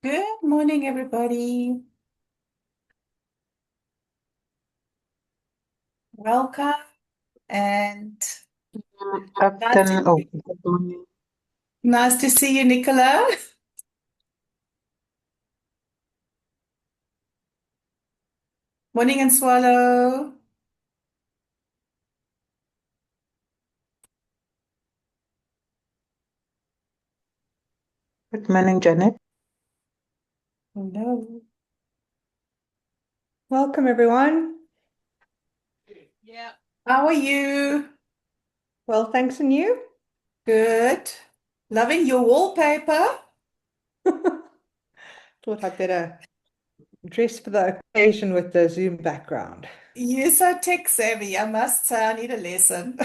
Good morning, everybody. Welcome and nice to, Afternoon. Oh, good morning. nice to see you, Nicola. Morning and Swallow. Good morning, Janet. Hello. Welcome, everyone. Yeah. How are you? Well, thanks, and you? Good. Loving your wallpaper. Thought I'd better dress for the occasion with the Zoom background. You're so tech savvy. I must say, I need a lesson.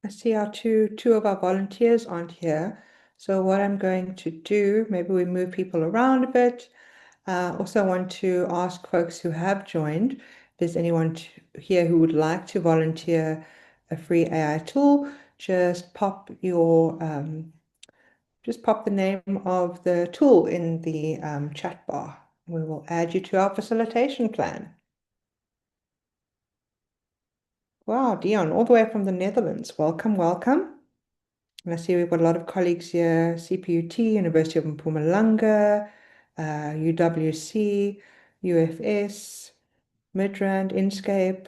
I see our two of our volunteers aren't here. So what I'm going to do, maybe we move people around a bit. Also want to ask folks who have joined, if there's anyone here who would like to volunteer a free AI tool, just pop the name of the tool in the chat bar. We will add you to our facilitation plan. Wow, Dion, all the way from the Netherlands. Welcome, welcome. And I see we've got a lot of colleagues here, CPUT, University of Mpumalanga, UWC, UFS, Midrand, Inkscape.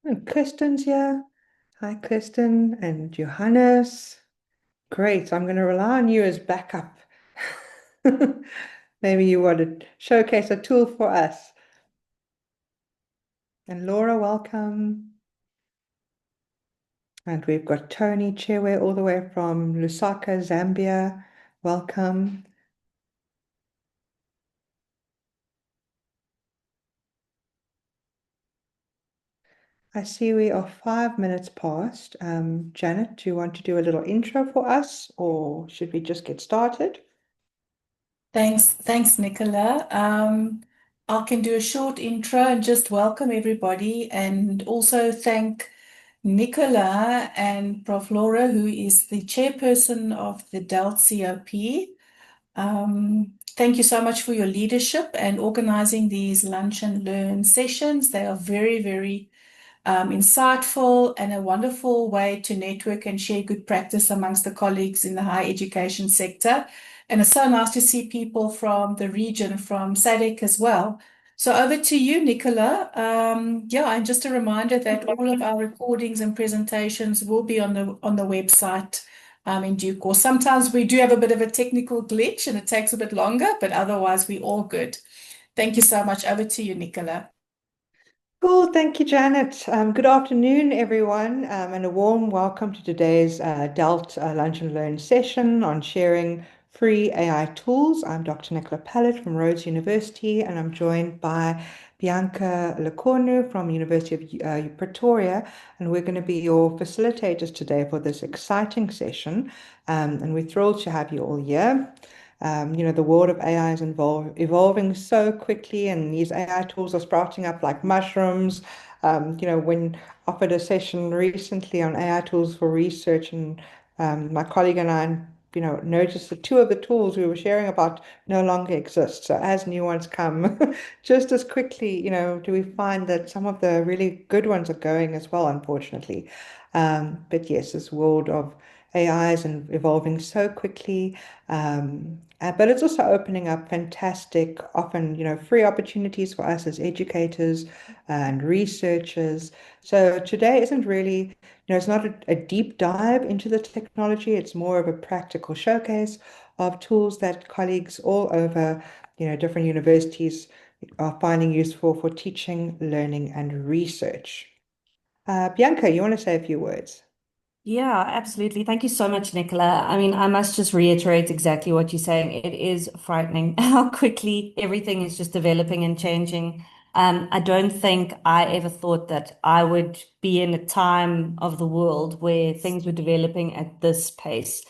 And Kirsten's here. Hi, Kirsten and Johannes. Great. I'm going to rely on you as backup. Maybe you want to showcase a tool for us. And Laura, welcome. And we've got Tony Chewe all the way from Lusaka, Zambia. Welcome. I see we are 5 minutes past. Janet, do you want to do a little intro for us, or should we just get started? Thanks, Nicola. I can do a short intro and just welcome everybody, and also thank Nicola and Prof. Laura, who is the chairperson of the DELT COP. Thank you so much for your leadership and organizing these lunch and learn sessions. They are very, very insightful and a wonderful way to network and share good practice amongst the colleagues in the higher education sector. And it's so nice to see people from the region, from SADC as well. So over to you, Nicola. Yeah, and just a reminder that all of our recordings and presentations will be on the website in due course. Sometimes we do have a bit of a technical glitch and it takes a bit longer, but otherwise we're all good. Thank you so much. Over to you, Nicola. Cool, thank you, Janet. Good afternoon, everyone, and a warm welcome to today's DELT Lunch and Learn session on sharing free AI tools. I'm Dr. Nicola Pallet from Rhodes University, and I'm joined by Bianca Lecornu from University of Pretoria, and we're going to be your facilitators today for this exciting session, and we're thrilled to have you all here. The world of AI is evolving so quickly, and these AI tools are sprouting up like mushrooms. When offered a session recently on AI tools for research, and my colleague and I, noticed that two of the tools we were sharing about no longer exist. So as new ones come, just as quickly, do we find that some of the really good ones are going as well, unfortunately. But yes, this world of AI is evolving so quickly. But it's also opening up fantastic, often, free opportunities for us as educators and researchers. So today isn't really, it's not a deep dive into the technology. It's more of a practical showcase of tools that colleagues all over, different universities are finding useful for teaching, learning, and research. Bianca, you want to say a few words? Yeah, absolutely. Thank you so much, Nicola. I mean, I must just reiterate exactly what you're saying. It is frightening how quickly everything is just developing and changing. I don't think I ever thought that I would be in a time of the world where things were developing at this pace,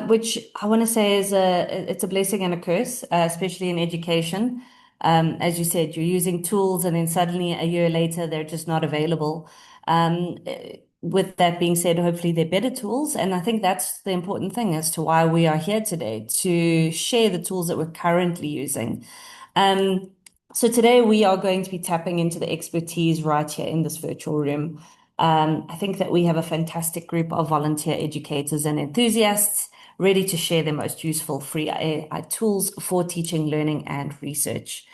which I want to say is it's a blessing and a curse, especially in education. As you said, you're using tools, and then suddenly a year later, they're just not available. Um, with that being said, hopefully they're better tools. And I think that's the important thing as to why we are here today, to share the tools that we're currently using. Um, so today we are going to be tapping into the expertise right here in this virtual room. I think that we have a fantastic group of volunteer educators and enthusiasts ready to share their most useful free AI tools for teaching, learning, and research.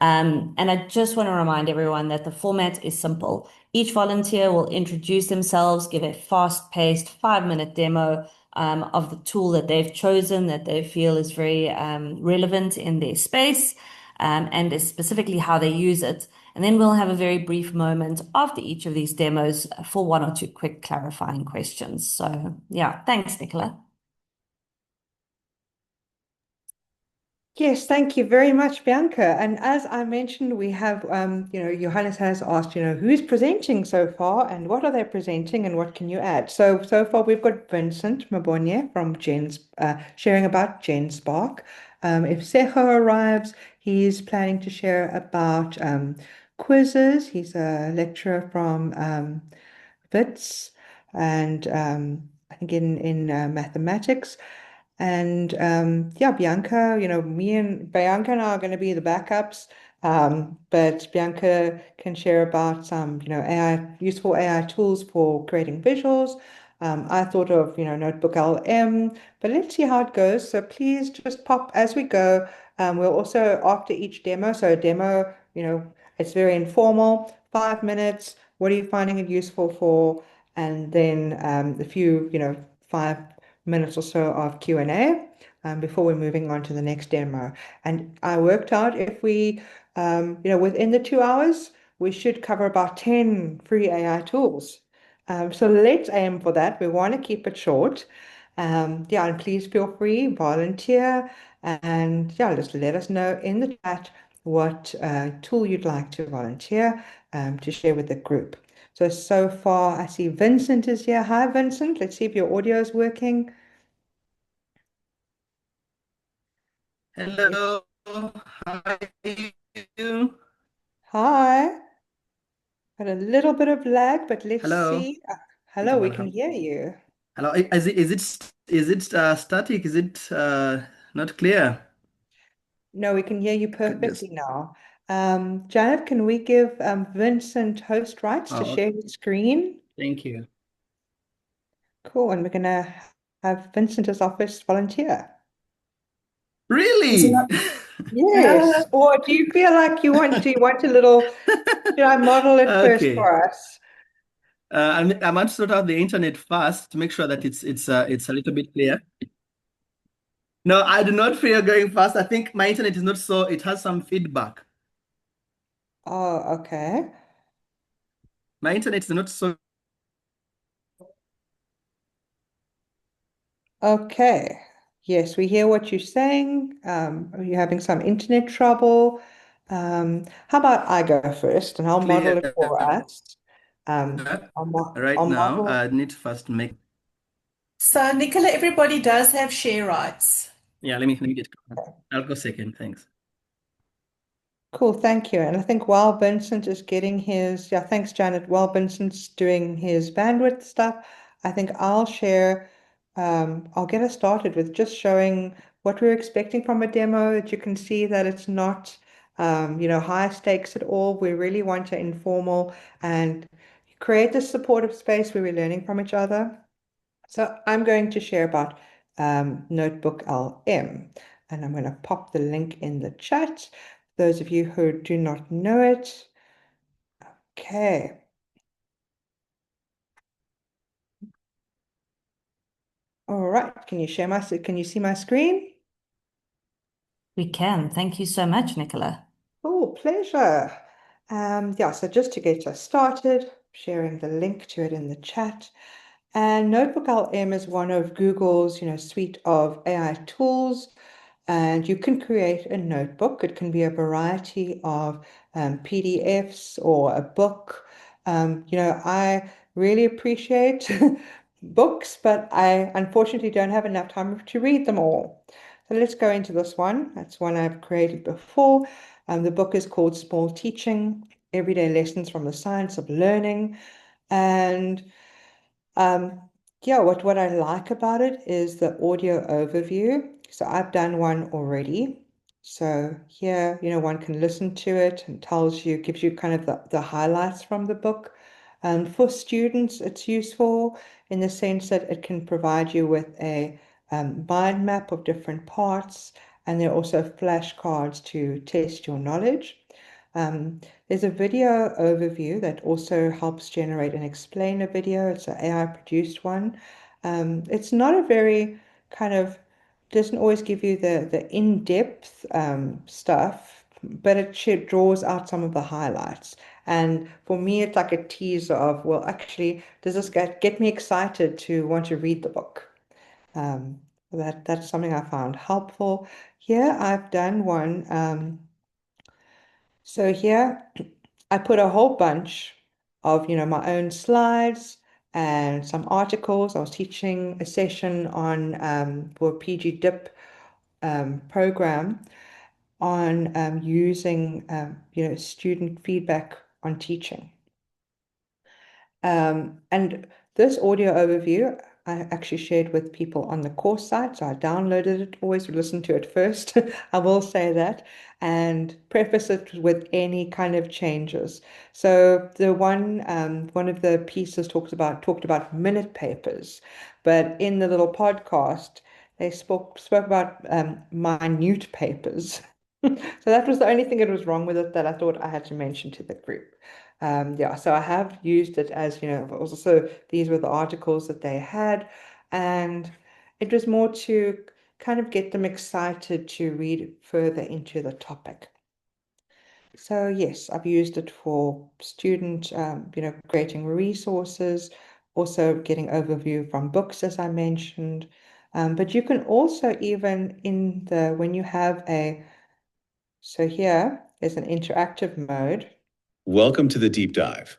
And I just want to remind everyone that the format is simple. Each volunteer will introduce themselves, give a fast-paced 5-minute demo of the tool that they've chosen that they feel is very relevant in their space, and is specifically how they use it. And then we'll have a very brief moment after each of these demos for one or two quick clarifying questions. So yeah, thanks, Nicola. Yes, thank you very much, Bianca. And as I mentioned, we have, Johannes has asked, who's presenting so far and what are they presenting and what can you add? So far we've got Vincent Mabonye from sharing about GenSpark. If Sejo arrives, he's planning to share about quizzes. He's a lecturer from Wits and I think in mathematics. And yeah, Bianca, me and Bianca and I are going to be the backups. But Bianca can share about some, useful AI tools for creating visuals. I thought of, Notebook LM, but let's see how it goes. So please just pop as we go. We'll also, after each demo, so a demo, it's very informal, 5 minutes. What are you finding it useful for? And then a few, 5 minutes or so of Q&A before we're moving on to the next demo. And I worked out if we, within the 2 hours, we should cover about 10 free AI tools. So let's aim for that. We want to keep it short. Yeah, and please feel free, volunteer, and yeah, just let us know in the chat what tool you'd like to volunteer to share with the group. So far, I see Vincent is here. Hi, Vincent. Let's see if your audio is working. Yes. Hello, how are you? Hi. Got a little bit of lag, but let's Hello. see. Think Hello, we about can how. hear you. Hello. Is it static? Is it not clear? No, we can hear you Goodness. perfectly now. Janet, can we give Vincent host rights to Oh, share his screen? thank you. Cool, and we're gonna have Vincent as our first volunteer. Is it Really? not? Yes. Or do you feel like you want a little, should I model it first Okay. for us? I might sort out the internet first to make sure that it's a little bit clear. No, I do not fear going fast. I think my internet is not so. It has some feedback. Oh, okay. My internet is not so. Okay. Yes, we hear what you're saying. Are you having some internet trouble? How about I go first and I'll model Clear it for us. I'll right now. model. I need to first make. So, Nicola, everybody does have share rights. Yeah, let me get. I'll go second. Thanks. Cool, thank you. And I think while Vincent is getting his, yeah, thanks, Janet. While Vincent's doing his bandwidth stuff, I think I'll get us started with just showing what we're expecting from a demo, that you can see that it's not, high stakes at all. We really want to informal and create this supportive space where we're learning from each other. So I'm going to share about Notebook LM, and I'm going to pop the link in the chat. Those of you who do not know it. Okay. All right. Can you see my screen? We can. Thank you so much, Nicola. Oh, pleasure. Yeah, so just to get us started, sharing the link to it in the chat. And Notebook LM is one of Google's, suite of AI tools. And you can create a notebook. It can be a variety of PDFs or a book. I really appreciate books, but I unfortunately don't have enough time to read them all. So let's go into this one. That's one I've created before. The book is called Small Teaching, Everyday Lessons from the Science of Learning. And um, yeah, what I like about it is the audio overview. So I've done one already. So here, one can listen to it and gives you kind of the highlights from the book. For students, it's useful in the sense that it can provide you with a mind map of different parts, and there are also flashcards to test your knowledge. There's a video overview that also helps generate and explain a video. It's an AI produced one. It's not a very kind of, doesn't always give you the in-depth stuff, but it draws out some of the highlights. And for me, it's like a teaser of, well, actually, does this get me excited to want to read the book? That's something I found helpful. Here, I've done one. So here I put a whole bunch of, my own slides and some articles. I was teaching a session on for a PG DIP program on using student feedback on teaching. And this audio overview I actually shared with people on the course site. So I downloaded it, always listen to it first. I will say that, and preface it with any kind of changes. So the one of the pieces talked about minute papers, but in the little podcast, they spoke about minute papers. So that was the only thing that was wrong with it that I thought I had to mention to the group. Yeah, so I have used it as, also these were the articles that they had, and it was more to kind of get them excited to read further into the topic. So yes, I've used it for student, creating resources, also getting overview from books, as I mentioned. But you can also even when you have so here, There's an interactive mode. Welcome to the deep dive.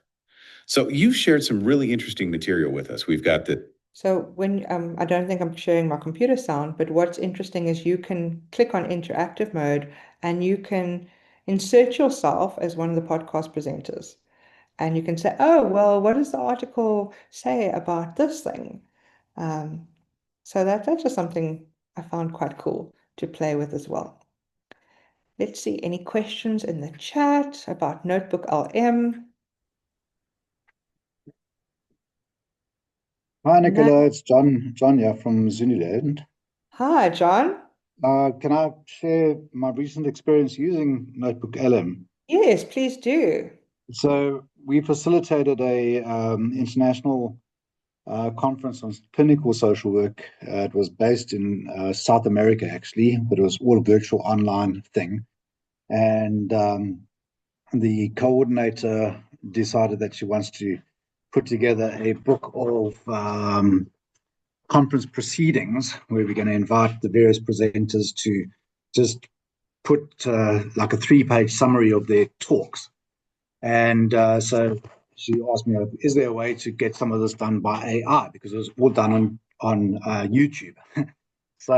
So you've shared some really interesting material with us. We've got the So when I don't think I'm sharing my computer sound, but what's interesting is you can click on interactive mode and you can insert yourself as one of the podcast presenters. And you can say, oh, well, what does the article say about this thing? Um, so that's just something I found quite cool to play with as well. Let's see, any questions in the chat about Notebook LM? Hi, No. Nicola. It's John here from Zuniland. Hi, John. Can I share my recent experience using Notebook LM? Yes, please do. So we facilitated a international conference on clinical social work. It was based in South America, actually, but it was all a virtual online thing. And the coordinator decided that she wants to put together a book of conference proceedings where we're going to invite the various presenters to just put like a 3-page summary of their talks. And so she asked me, is there a way to get some of this done by AI? Because it was all done on YouTube. So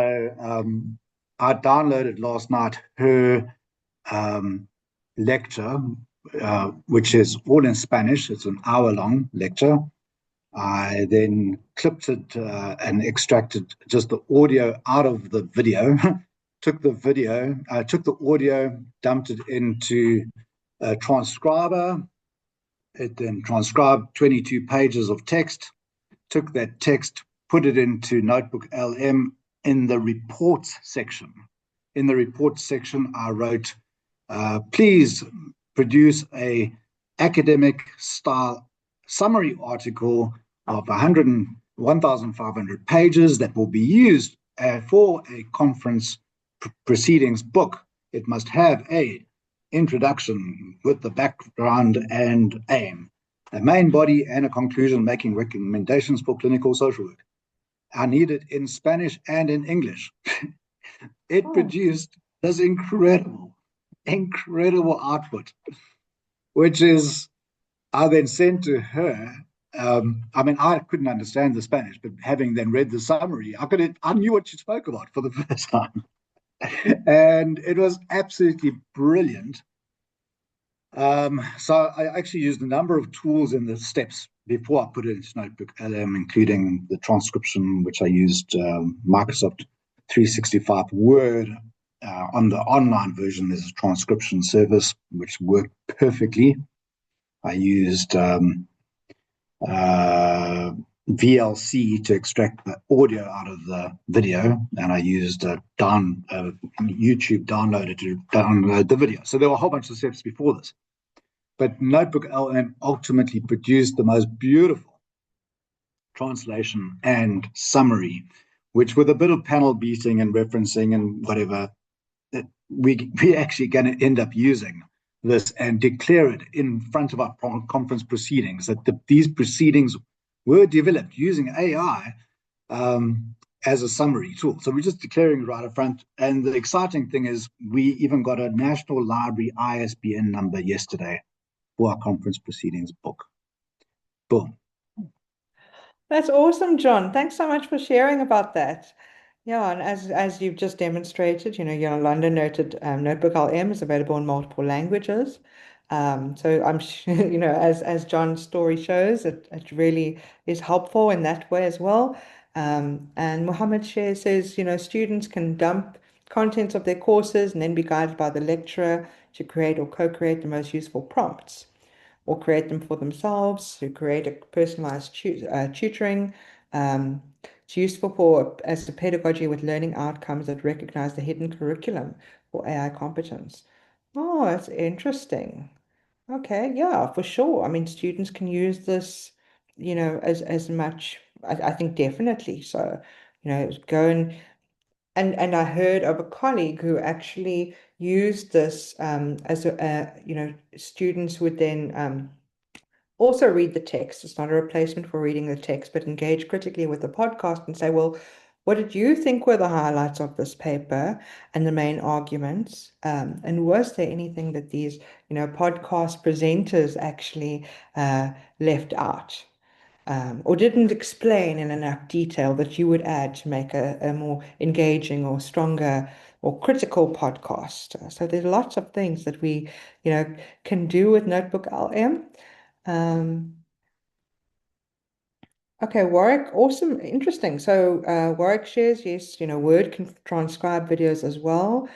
I downloaded last night her lecture, which is all in Spanish. It's an hour-long lecture. I then clipped it and extracted just the audio out of the video, took the audio, dumped it into a transcriber. It then transcribed 22 pages of text, took that text, put it into Notebook LM in the reports section. In the reports section, I wrote, please produce a academic style summary article of 1,500 pages that will be used for a conference proceedings book. It must have a introduction with the background and aim, a main body and a conclusion making recommendations for clinical social work. I need it in Spanish and in English. It produced this incredible output, which is I then sent to her. I mean, I couldn't understand the Spanish, but having then read the summary, I knew what she spoke about for the first time. And it was absolutely brilliant. So I actually used a number of tools in the steps before I put it into Notebook LM, including the transcription, which I used Microsoft 365 Word. On the online version, there's a transcription service, which worked perfectly. I used VLC to extract the audio out of the video, and I used YouTube downloader to download the video. So there were a whole bunch of steps before this. But Notebook LM ultimately produced the most beautiful translation and summary, which with a bit of panel beating and referencing and whatever, we actually going to end up using this and declare it in front of our conference proceedings that these proceedings were developed using AI as a summary tool. So we're just declaring it right up front. And the exciting thing is we even got a National Library ISBN number yesterday for our conference proceedings book. Boom. That's awesome, John. Thanks so much for sharing about that. Yeah, and as you've just demonstrated, your London noted Notebook LM is available in multiple languages. So I'm sure, as John's story shows, it really is helpful in that way as well. And Mohammed Share says, students can dump contents of their courses and then be guided by the lecturer to create or co-create the most useful prompts, or create them for themselves, to create a personalized tutoring. It's useful as a pedagogy with learning outcomes that recognize the hidden curriculum for AI competence. Oh, that's interesting. Okay, yeah, for sure. I mean, students can use this, as much. I think definitely so. Go and I heard of a colleague who actually used this as students would then also read the text. It's not a replacement for reading the text, but engage critically with the podcast and say, well, What did you think were the highlights of this paper and the main arguments? And was there anything that these, podcast presenters actually left out? Or didn't explain in enough detail that you would add to make a more engaging or stronger or critical podcast. So there's lots of things that we, can do with Notebook LM. Okay, Warwick, awesome, interesting. So Warwick shares, yes, Word can transcribe videos as well.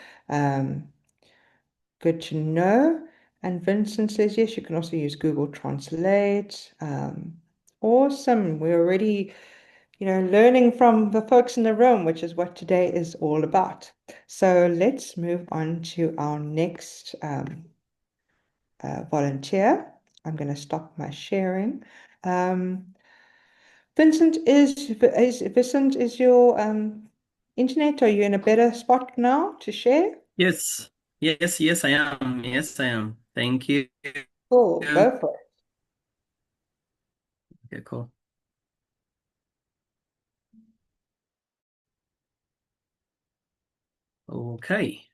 Good to know. And Vincent says, yes, you can also use Google Translate. Awesome. We're already, learning from the folks in the room, which is what today is all about. So let's move on to our next volunteer. I'm going to stop my sharing. Vincent, is your internet? Are you in a better spot now to share? Yes, yes, I am. Yes, I am. Thank you. Cool, go for it. Okay, cool. Okay.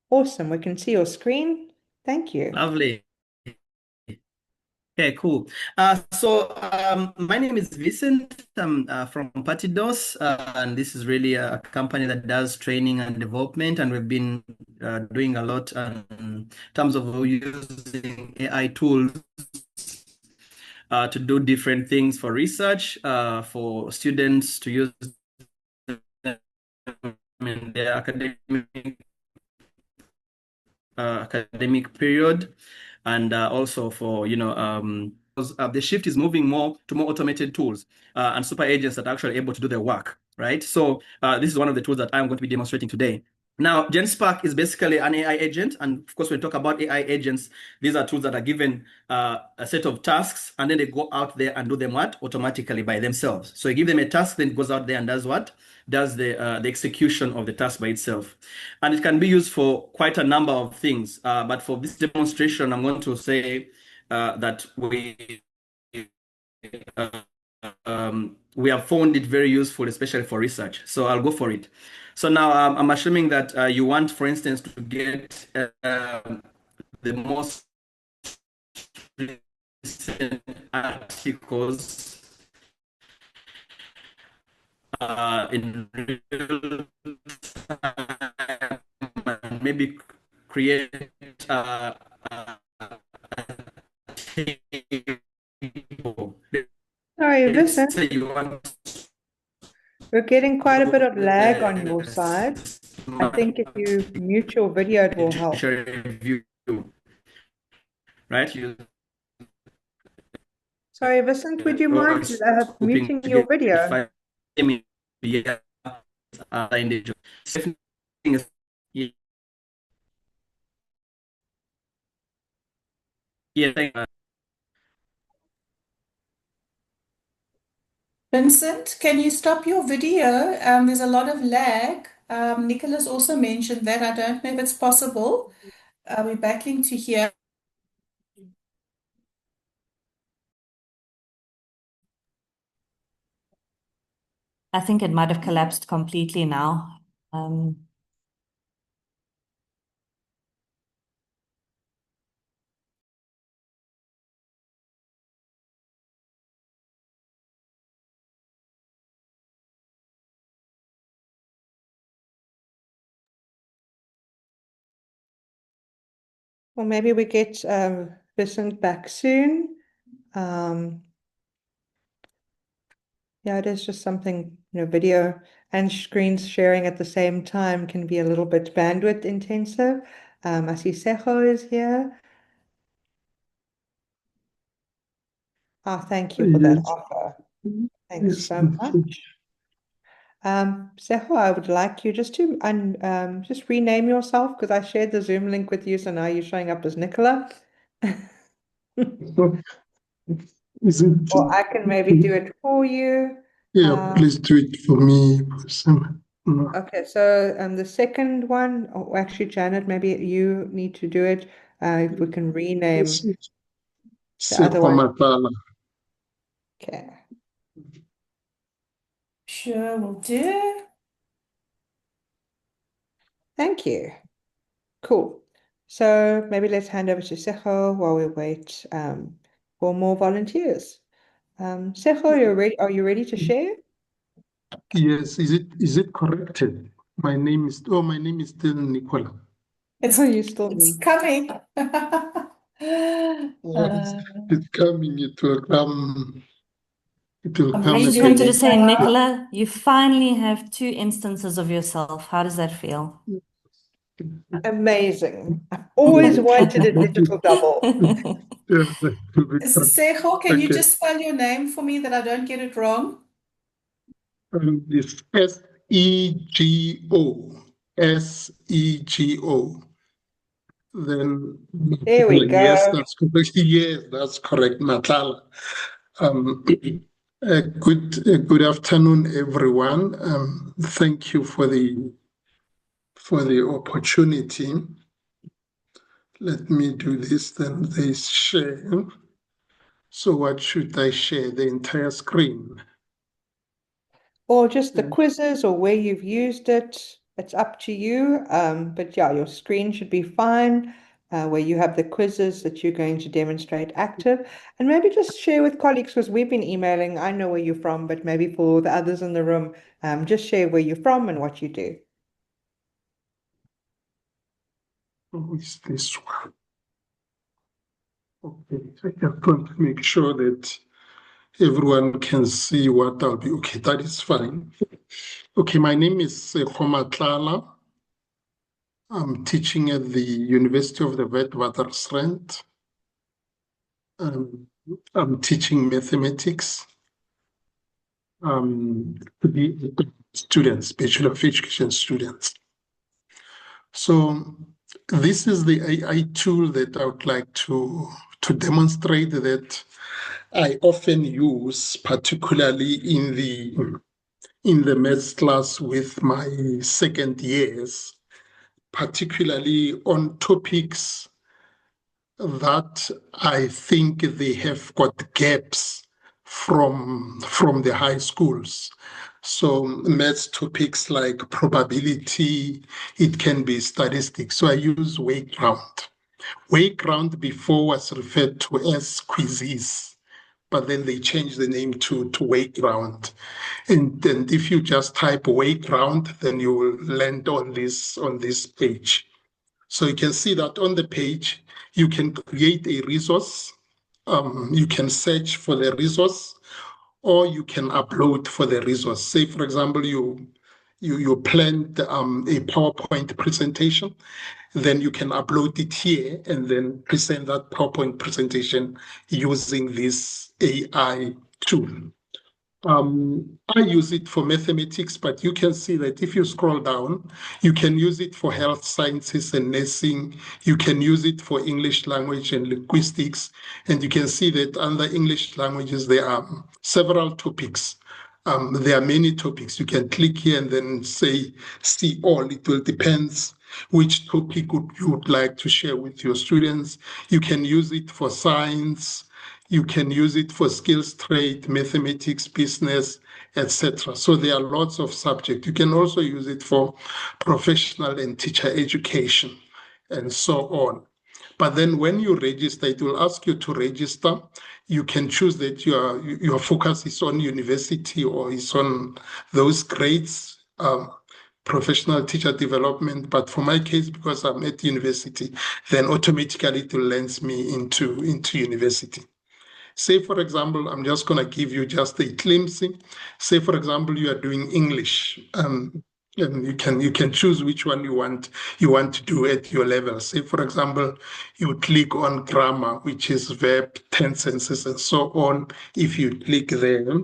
Awesome. We can see your screen. Thank you. Lovely. Okay, cool. My name is Vincent. I'm from Patidos, and this is really a company that does training and development, and we've been doing a lot in terms of using AI tools to do different things for research, for students to use in their academic period, and also for the shift is moving more to more automated tools and super agents that are actually able to do their work, right? So this is one of the tools that I'm going to be demonstrating today. Now, GenSpark is basically an AI agent, and of course, when we talk about AI agents, these are tools that are given a set of tasks, and then they go out there and do them automatically by themselves. So you give them a task, then it goes out there and does what? Does the execution of the task by itself. And it can be used for quite a number of things. But for this demonstration, I'm going to say that we have found it very useful, especially for research. So I'll go for it. So now I'm assuming that you want, for instance, to get the most recent articles in real time, and maybe create a table. Sorry, Let's Vincent, say you want we're getting quite a bit of lag on your to side. I think if you mute your video, it will help. review, right? You Sorry, Vincent, would you mind always hoping muting to your get video? 5 individual. Yeah, yeah. Vincent, can you stop your video? There's a lot of lag. Nicholas also mentioned that. I don't know if it's possible. We're back into here. I think it might have collapsed completely now. Well, maybe we get Vincent back soon. Yeah, it is just something, video and screens sharing at the same time can be a little bit bandwidth intensive. I see Sejo is here. Thank you for that offer. Thanks so much. Sejo, I would like you just to just rename yourself because I shared the Zoom link with you, so now you're showing up as Nicola. Is it? Or I can maybe do it for you. Yeah, please do it for me. Okay, so the second one, or actually, Janet, maybe you need to do it. If we can rename. The other one. Matala. Okay. Sure, will do. Thank you. Cool. So maybe let's hand over to Sejo while we wait for more volunteers. Sejo, are you ready to share? Yes, is it corrected? My name is still Nicola. It's coming. It's coming, it will come. It will I'm come I just reading wanted to it say, again. now. Nicola, you finally have 2 instances of yourself. How does that feel? Amazing. I've always wanted a digital double. Yeah, that will be correct. Sejo, can you Okay. just spell your name for me that I don't get it wrong? It's SEGO. SEGO. Then There we yes, go. that's correct. Yes, that's correct, Matala. Good afternoon, everyone. Thank you for the opportunity. Let me do this. Then they share. So what should I share? The entire screen. Or just the quizzes or where you've used it. It's up to you. But yeah, your screen should be fine, where you have the quizzes that you're going to demonstrate active. And maybe just share with colleagues, because we've been emailing. I know where you're from, but maybe for the others in the room, just share where you're from and what you do. Who is this one? Okay, I just want to make sure that everyone can see what I'll be. Okay, that is fine. Okay, my name is Khomatlala. I'm teaching at the University of the Witwatersrand. I'm teaching mathematics to the students, Bachelor of Education students. So this is the AI tool that I would like to demonstrate that I often use, particularly in the maths class with my second years, particularly on topics that I think they have got gaps from the high schools. So maths topics like probability, it can be statistics. So I use Wayground. Wayground before was referred to as quizzes, but then they changed the name to Wayground. And if you just type Wayground, then you will land on this page. So you can see that on the page, you can create a resource, you can search for the resource, or you can upload for the resource. Say, for example, you planned a PowerPoint presentation, then you can upload it here and then present that PowerPoint presentation using this AI tool. I use it for mathematics, but you can see that if you scroll down, you can use it for health sciences and nursing. You can use it for English language and linguistics. And you can see that under English languages, there are several topics. There are many topics. You can click here and then say, see all. It will depend which topic you would like to share with your students. You can use it for science. You can use it for skills trade, mathematics, business, etc. So there are lots of subjects. You can also use it for professional and teacher education and so on. But then when you register, it will ask you to register. You can choose that your focus is on university or is on those grades, professional teacher development. But for my case, because I'm at university, then automatically it will lend me into university. Say, for example, I'm just going to give you just a glimpse. Say, for example, you are doing English, and you can choose which one you want to do at your level. Say, for example, you click on grammar, which is verb, tenses, and so on. If you click there,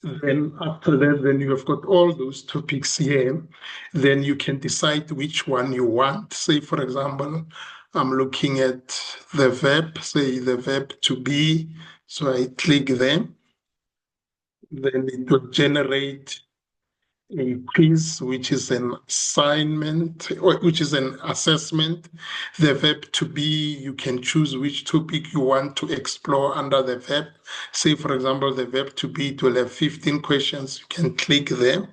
then after that, then you have got all those topics here. Then you can decide which one you want. Say, for example, I'm looking at the verb, say the verb to be. So I click there. Then it will generate a quiz, which is an assignment, or which is an assessment. The verb to be, you can choose which topic you want to explore under the verb. Say, for example, the verb to be, it will have 15 questions. You can click there.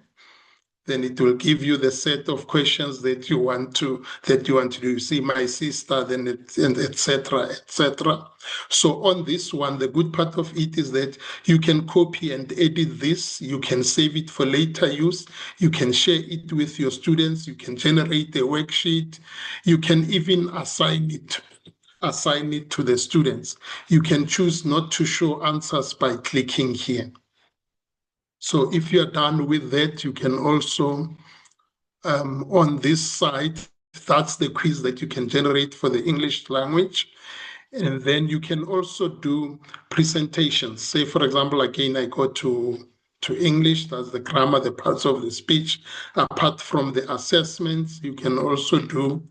Then it will give you the set of questions that you want to do. You see my sister, then and etc. etc. So on this one, the good part of it is that you can copy and edit this. You can save it for later use. You can share it with your students. You can generate a worksheet. You can even assign it to the students. You can choose not to show answers by clicking here. So if you're done with that, you can also on this side, that's the quiz that you can generate for the English language. And then you can also do presentations. Say, for example, again, I go to English, that's the grammar, the parts of the speech. Apart from the assessments, you can also do,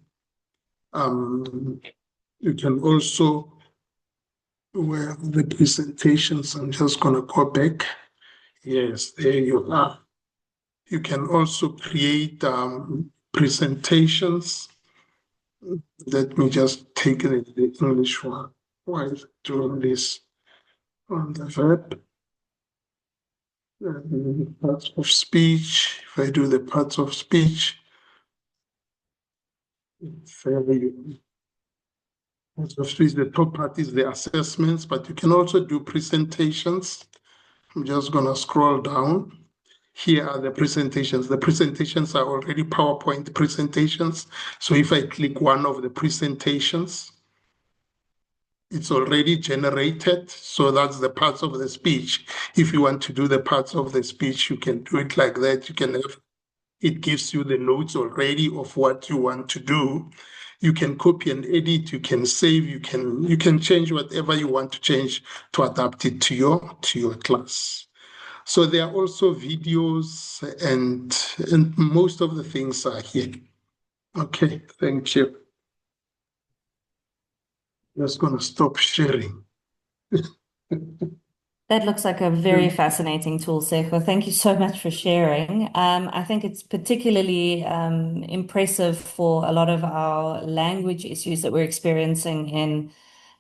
where the presentations, I'm just gonna go back. Yes, there you are. You can also create presentations. Let me just take the English one while doing this on the verb. Parts of speech. If I do the parts of speech, the top part is the assessments, but you can also do presentations. I'm just going to scroll down. Here are the presentations. The presentations are already PowerPoint presentations. So if I click one of the presentations, it's already generated. So that's the parts of the speech. If you want to do the parts of the speech, you can do it like that. You can have, it gives you the notes already of what you want to do. You can copy and edit, you can save, you can change whatever you want to change to adapt it to your class. So there are also videos and most of the things are here. Okay, thank you. Just gonna stop sharing. That looks like a very fascinating tool, Seiko. Thank you so much for sharing. I think it's particularly impressive for a lot of our language issues that we're experiencing in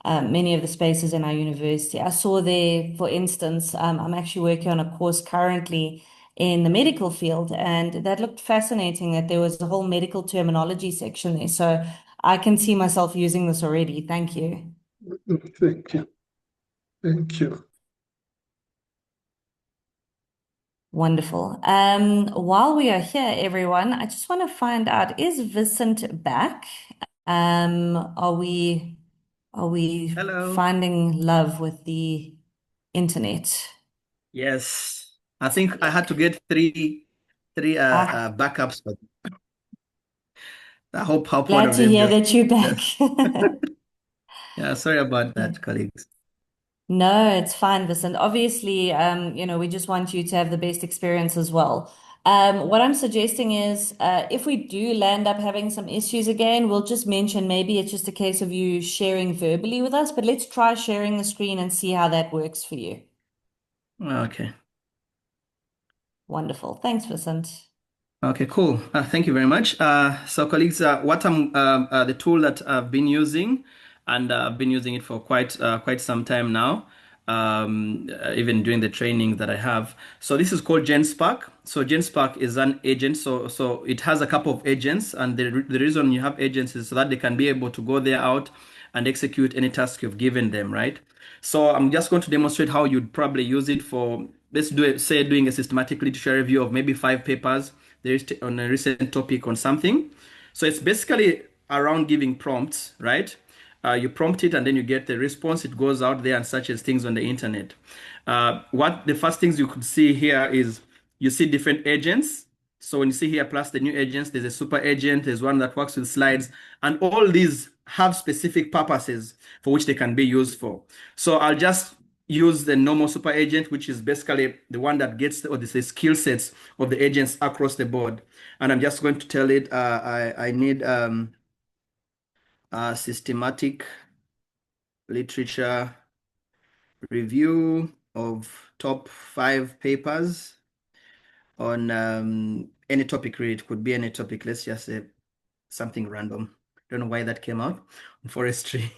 many of the spaces in our university. I saw there, for instance, I'm actually working on a course currently in the medical field, and that looked fascinating that there was a whole medical terminology section there. So I can see myself using this already. Thank you. Thank you. Thank you. Wonderful. While we are here, everyone, I just want to find out, is Vincent back? Are we Hello. finding love with the internet? Yes. I think I had to get three backups, but I hope how part Glad of to them hear just that you're back. yeah, sorry about that, colleagues. No, it's fine, Vincent. Obviously, we just want you to have the best experience as well. What I'm suggesting is, if we do land up having some issues again, we'll just mention maybe it's just a case of you sharing verbally with us, but let's try sharing the screen and see how that works for you. Okay. Wonderful. Thanks, Vincent. Okay, cool. Thank you very much. So colleagues, the tool that I've been using, and I've been using it for quite some time now, even during the training that I have. So this is called GenSpark. So GenSpark is an agent. So it has a couple of agents, and the reason you have agents is so that they can be able to go there out and execute any task you've given them, right? So I'm just going to demonstrate how you'd probably use it for, let's do it, say doing a systematic literature review of maybe 5 papers on a recent topic on something. So it's basically around giving prompts, right? You prompt it and then you get the response. It goes out there and searches things on the internet. What the first things you could see here is you see different agents. So when you see here plus the new agents, there's a super agent, there's one that works with slides, and all these have specific purposes for which they can be used for. So I'll just use the normal super agent, which is basically the one that gets the skill sets of the agents across the board. And I'm just going to tell it I need a systematic literature review of top 5 papers on any topic really. It could be any topic. Let's just say something random. Don't know why that came out on forestry.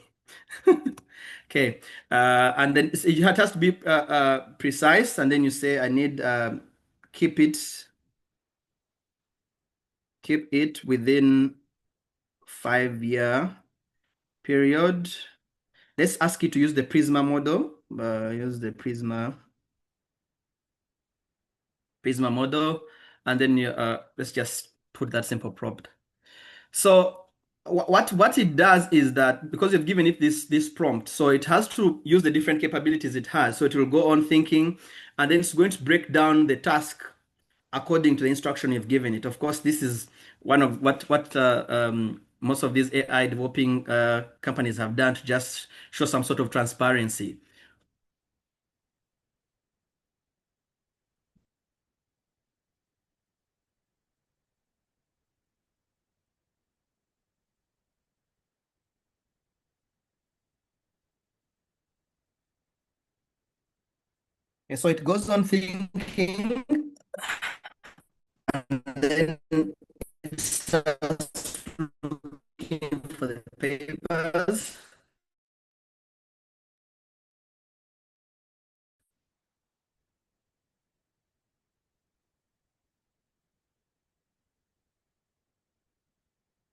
Okay, and then it has to be precise, and then you say I need keep it within 5-year period. Let's ask it to use the Prisma model. Use the Prisma model, and then let's just put that simple prompt. So what it does is that because you've given it this prompt, so it has to use the different capabilities it has. So it will go on thinking, and then it's going to break down the task according to the instruction you've given it. Of course, this is one of what most of these AI developing companies have done to just show some sort of transparency. And so it goes on thinking, and then it starts looking for the papers.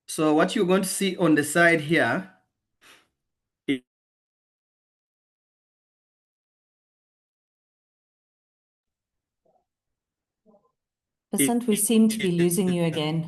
So what you're going to see on the side here is Vincent, we seem to be losing you again.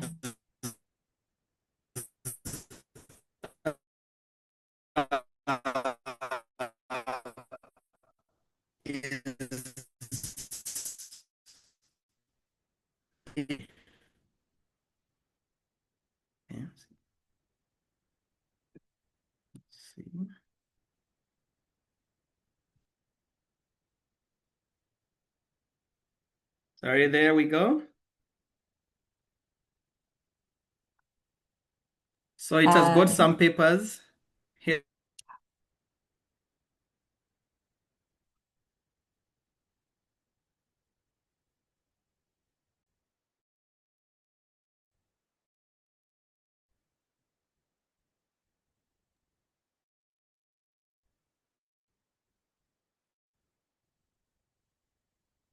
Sorry, there we go. So it has got some papers here.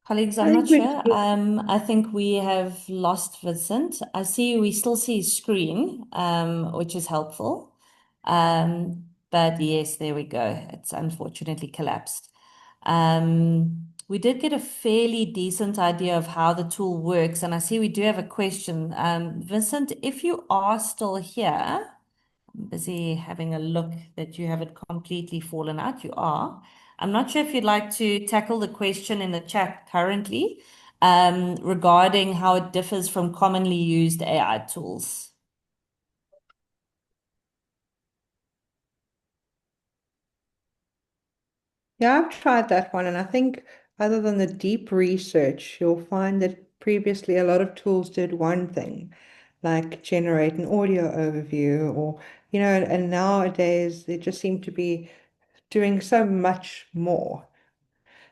Colleagues, I I'm not think we sure. I think we have lost Vincent. We still see his screen, which is helpful. But yes, there we go. It's unfortunately collapsed. We did get a fairly decent idea of how the tool works, and I see we do have a question. Vincent, if you are still here, I'm busy having a look that you haven't completely fallen out. You are. I'm not sure if you'd like to tackle the question in the chat currently, regarding how it differs from commonly used AI tools. Yeah, I've tried that one, and I think other than the deep research, you'll find that previously a lot of tools did one thing, like generate an audio overview, or and nowadays they just seem to be doing so much more.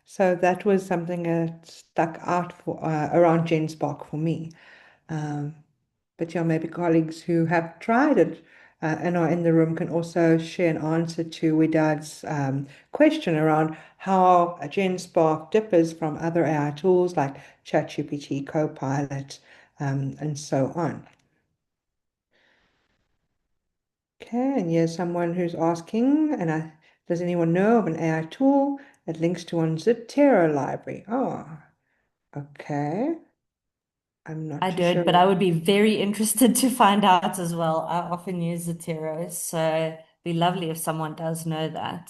So that was something that stuck out for around GenSpark for me. Um, but yeah, maybe colleagues who have tried it and are in the room can also share an answer to Widad's question around how a GenSpark differs from other AI tools like ChatGPT, Copilot, and so on. Okay, and here's someone who's asking, does anyone know of an AI tool that links to one Zotero library? Oh, okay. I'm not I too don't, sure. but I would be very interested to find out as well. I often use Zotero, so it'd be lovely if someone does know that.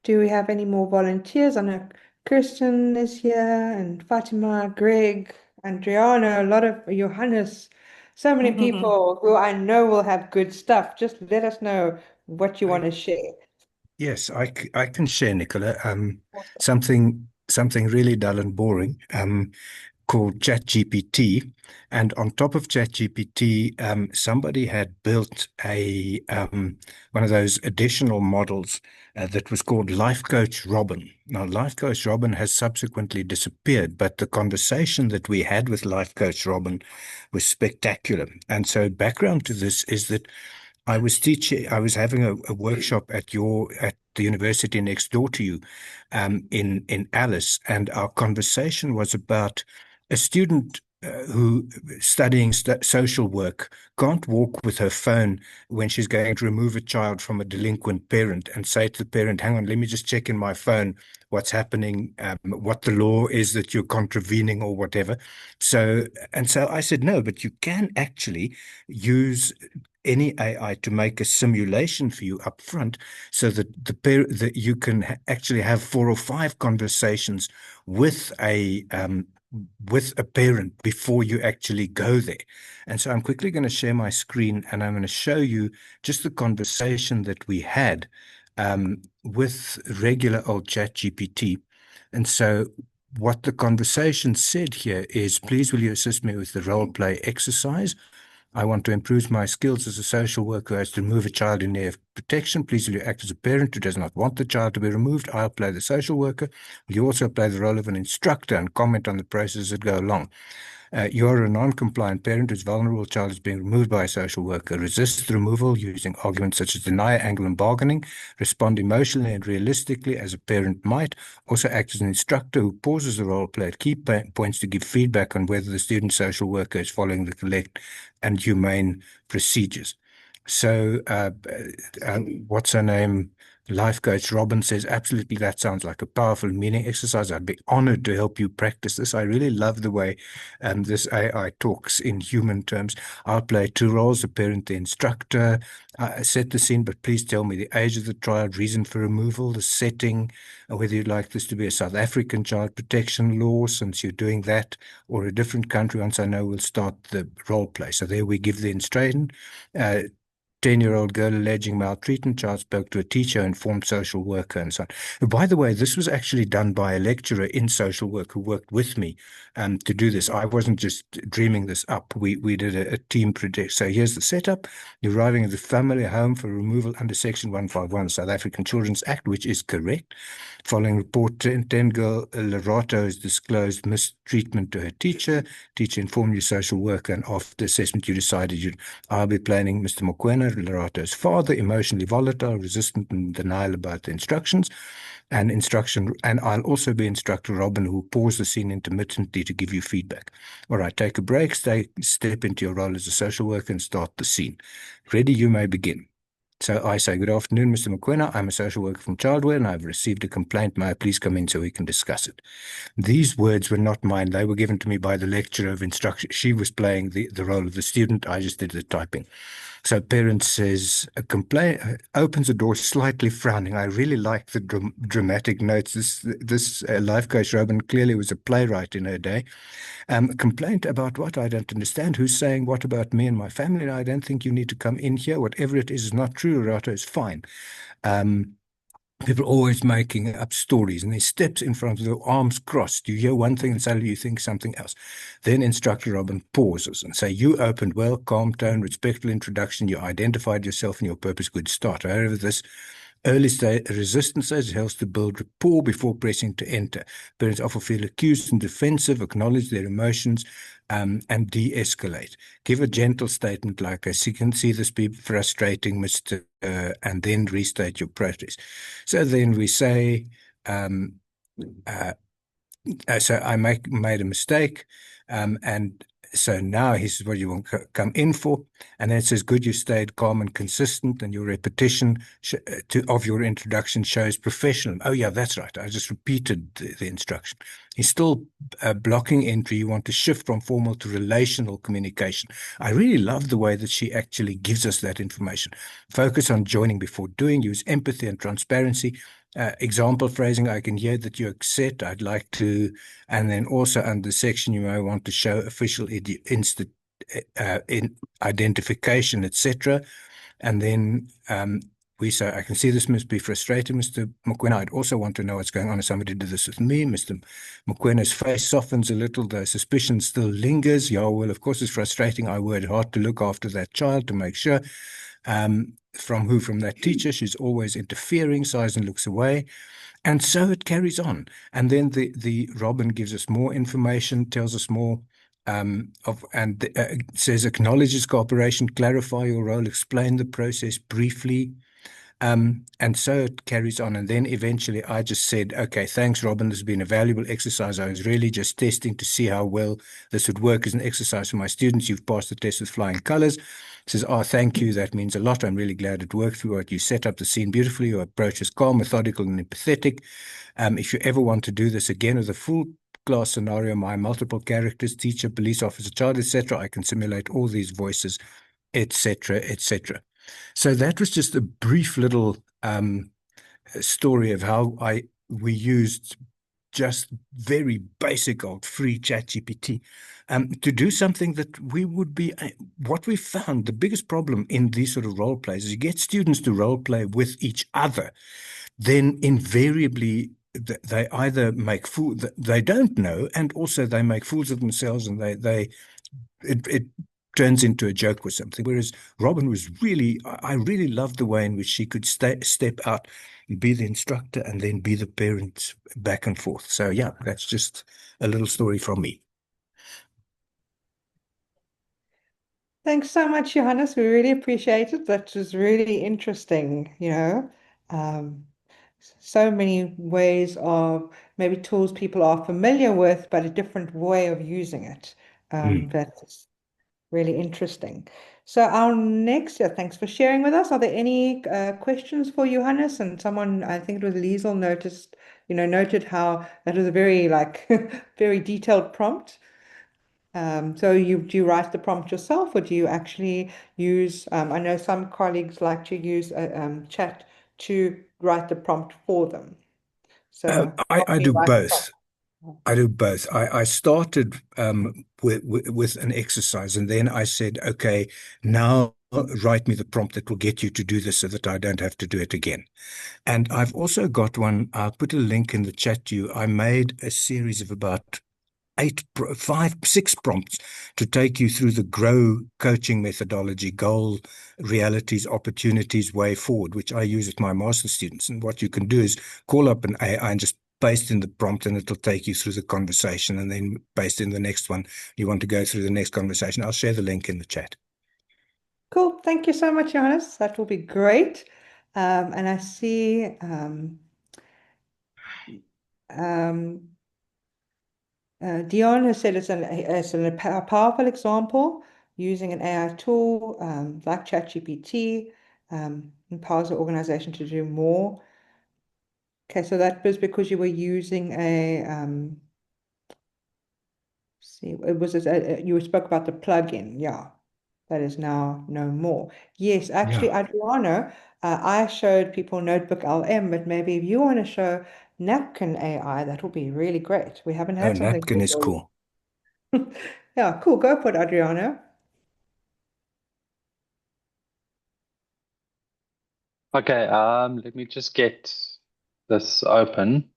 Do we have any more volunteers? I know Kirsten is here and Fatima, Greg, Andriano, a lot of Johannes, so many people who I know will have good stuff. Just let us know what you want to share. Yes, I can share, Nicola. Something really dull and boring. called ChatGPT, and on top of ChatGPT, somebody had built a one of those additional models that was called Life Coach Robin. Now, Life Coach Robin has subsequently disappeared, but the conversation that we had with Life Coach Robin was spectacular. And so, background to this is that I was having a workshop at the university next door to you, in Alice, and our conversation was about a student who studying social work can't walk with her phone when she's going to remove a child from a delinquent parent and say to the parent, "Hang on, let me just check in my phone what's happening, what the law is that you're contravening or whatever." So I said, no, but you can actually use any AI to make a simulation for you up front, so that that you can actually have 4 or 5 conversations with a parent before you actually go there. And so I'm quickly going to share my screen, and I'm going to show you just the conversation that we had with regular old ChatGPT. And so what the conversation said here is, "Please, will you assist me with the role play exercise? I want to improve my skills as a social worker as to remove a child in need of protection. Please, will you act as a parent who does not want the child to be removed? I'll play the social worker. Will you also play the role of an instructor and comment on the processes that go along? You are a non-compliant parent whose vulnerable child is being removed by a social worker. Resist the removal using arguments such as denial, anger, and bargaining. Respond emotionally and realistically as a parent might. Also act as an instructor who pauses the role play at key points to give feedback on whether the student social worker is following the correct and humane procedures." So, what's her name? Life coach Robin says, "Absolutely, that sounds like a powerful meaning exercise. I'd be honored to help you practice this. I really love the way this AI talks in human terms. I'll play 2 roles, the parent, the instructor. Set the scene, but please tell me the age of the child, reason for removal, the setting, whether you'd like this to be a South African child protection law, since you're doing that, or a different country. Once I know, we'll start the role play." So there we give the instruction. 10-year-old girl alleging maltreatment, child spoke to a teacher, informed social worker, and so on. By the way, this was actually done by a lecturer in social work who worked with me to do this. I wasn't just dreaming this up. We did a team project. So here's the setup. You're arriving at the family home for removal under Section 151 South African Children's Act, which is correct. Following report, 10-girl Lerato has disclosed mistreatment to her teacher. Teacher informed your social worker, and after assessment, you decided I'll be planning Mr. Mokoena, Lerato's father, emotionally volatile, resistant, and denial about the instructions. And I'll also be instructor Robin, who will pause the scene intermittently to give you feedback. All right, take a break, step into your role as a social worker, and start the scene. Ready, you may begin. So I say, "Good afternoon, Mr. Mokoena. I'm a social worker from Childware, and I've received a complaint. May I please come in so we can discuss it?" These words were not mine. They were given to me by the lecturer of instruction. She was playing the role of the student. I just did the typing. So parent says, a complaint, opens the door slightly frowning. I really like the dramatic notes. This life coach Robin clearly was a playwright in her day. Complaint about what? I don't understand. Who's saying what about me and my family? I don't think you need to come in here. Whatever it is not true. Rato is fine. People are always making up stories, and he steps in front of the arms crossed. You hear one thing and suddenly you think something else. Then Instructor Robin pauses and say, "You opened well, calm tone, respectful introduction. You identified yourself and your purpose. Good start. However, this early stage resistance stage helps to build rapport before pressing to enter. Parents often feel accused and defensive, acknowledge their emotions, and de-escalate. Give a gentle statement like, "I can see this be frustrating, Mr." And then restate your protest. So then we say, so I made a mistake, and so now he says, "What do you want to come in for?" And then it says, "Good, you stayed calm and consistent, and your repetition of your introduction shows professional." Oh yeah, that's right. I just repeated the instruction. He's still blocking entry. You want to shift from formal to relational communication. I really love the way that she actually gives us that information. Focus on joining before doing. Use empathy and transparency. Example phrasing, "I can hear that you're upset. I'd like to," and then also under the section, you may want to show official in identification, etc. And then we say, I can see this must be frustrating, Mr. Mokoena. I'd also want to know what's going on if somebody did this with me. Mr. Mokwena's face softens a little, the suspicion still lingers. Yeah, well, of course, it's frustrating. I worked hard to look after that child to make sure. From that teacher, she's always interfering, sighs and looks away. And so it carries on. And then the Robin gives us more information, tells us more says acknowledges cooperation, clarify your role, explain the process briefly. And so it carries on. And then eventually I just said, okay, thanks, Robin. This has been a valuable exercise. I was really just testing to see how well this would work as an exercise for my students. You've passed the test with flying colors. Says, oh, thank you. That means a lot. I'm really glad it worked for you. You set up the scene beautifully. Your approach is calm, methodical, and empathetic. If you ever want to do this again with a full class scenario, my multiple characters, teacher, police officer, child, etc., I can simulate all these voices, etc., etc. So that was just a brief little story of how we used just very basic old free ChatGPT to do something that we would be. What we found, the biggest problem in these sort of role plays is you get students to role play with each other, then invariably they either make fool, they don't know, and also they make fools of themselves, and it turns into a joke or something. Whereas Robin was really, I really loved the way in which she could step out and be the instructor and then be the parent back and forth. So yeah, that's just a little story from me. Thanks so much, Johannes. We really appreciate it. That was really interesting, Um, so many ways of maybe tools people are familiar with, but a different way of using it. That's really interesting. So our next, yeah, thanks for sharing with us. Are there any questions for Johannes? And someone, I think it was Liesel, noted how that was a very very detailed prompt. So do you write the prompt yourself, or do you actually use, I know some colleagues like to use chat to write the prompt for them. So I help me do write the both. prompt. I do both. I started with an exercise, and then I said, okay, now write me the prompt that will get you to do this so that I don't have to do it again. And I've also got one. I'll put a link in the chat to you. I made a series of about 6 prompts to take you through the GROW coaching methodology: goal, realities, opportunities, way forward, which I use with my master students. And what you can do is call up an AI and just paste in the prompt, and it'll take you through the conversation, and then paste in the next one. You want to go through the next conversation. I'll share the link in the chat. Cool. Thank you so much, Johannes. That will be great. And I see Dion has said a powerful example using an AI tool like ChatGPT empowers the organization to do more. Okay, so that was because you were using you spoke about the plugin, yeah. That is now no more. Yes, actually, Yeah. Adriano, I showed people Notebook LM, but maybe if you want to show Napkin AI, that will be really great. We haven't Oh, had something Napkin is visual. cool. Yeah, cool. Go for it, Adriano. Okay, let me just get this open.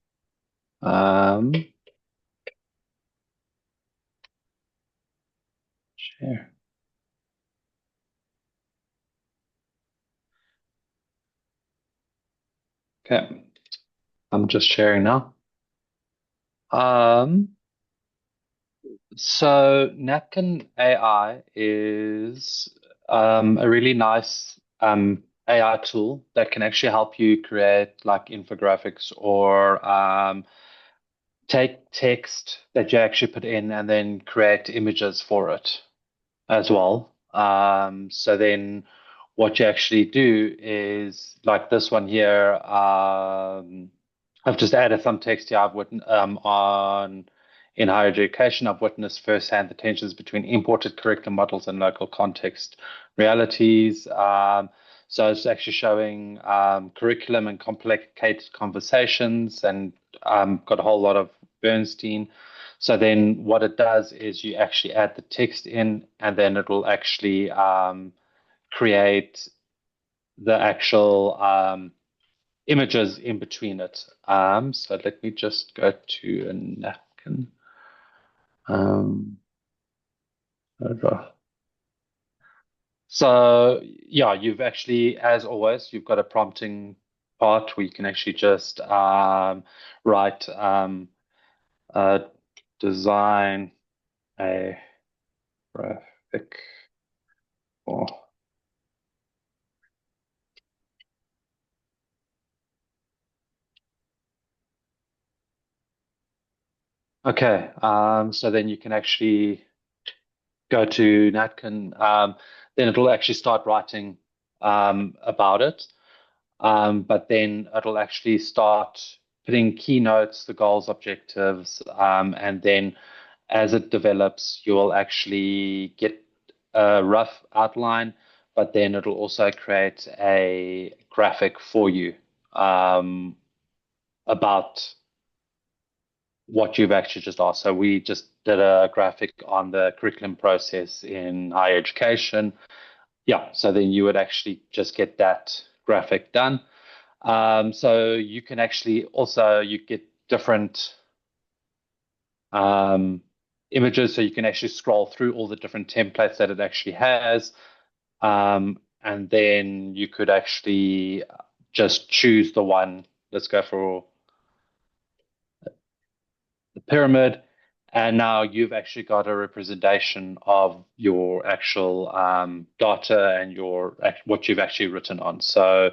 Share. Okay, I'm just sharing now. So Napkin AI is a really nice AI tool that can actually help you create like infographics or take text that you actually put in and then create images for it as well. So then what you actually do is like this one here. I've just added some text here. I've written on in higher education. I've witnessed firsthand the tensions between imported curriculum models and local context realities. So it's actually showing curriculum and complicated conversations, and got a whole lot of Bernstein. So then what it does is you actually add the text in, and then it will actually create the actual images in between it. So let me just go to a napkin. So yeah, you've actually, as always, you've got a prompting part where you can actually just write design a graphic for. Okay, so then you can actually go to Natkin, then it'll actually start writing about it. But then it'll actually start putting keynotes, the goals, objectives, and then as it develops, you'll actually get a rough outline, but then it'll also create a graphic for you about what you've actually just asked. So we just did a graphic on the curriculum process in higher education. Yeah, so then you would actually just get that graphic done. So you can actually also, you get different images, so you can actually scroll through all the different templates that it actually has. And then you could actually just choose the one. Let's go for the pyramid. And now you've actually got a representation of your actual data and what you've actually written on. So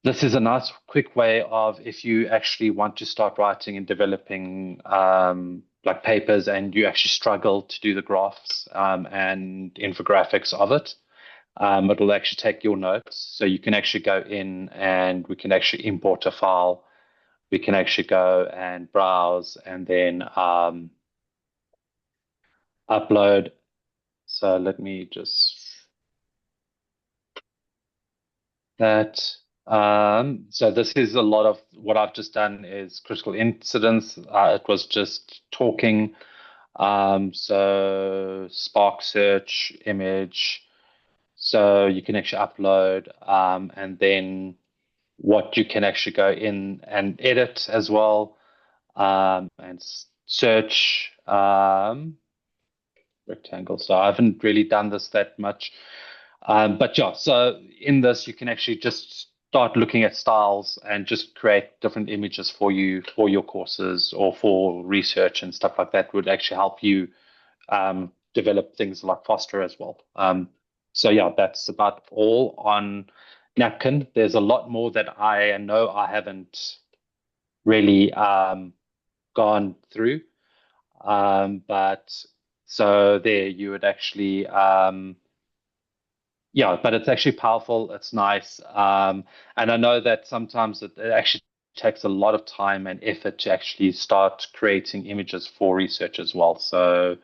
this is a nice quick way of, if you actually want to start writing and developing like papers and you actually struggle to do the graphs and infographics of it, it'll actually take your notes. So you can actually go in and we can actually import a file. We can actually go and browse and then upload. So let me just that. So this is a lot of what I've just done is critical incidents. It was just talking. So Spark search image. So you can actually upload, and then what you can actually go in and edit as well, and search rectangle. So I haven't really done this that much. But yeah, so in this, you can actually just start looking at styles and just create different images for you for your courses or for research and stuff like that would actually help you develop things like Foster as well. So yeah, that's about all on Napkin. There's a lot more that I know I haven't really gone through. But so there you would actually yeah, but it's actually powerful. It's nice. And I know that sometimes it actually takes a lot of time and effort to actually start creating images for research as well. So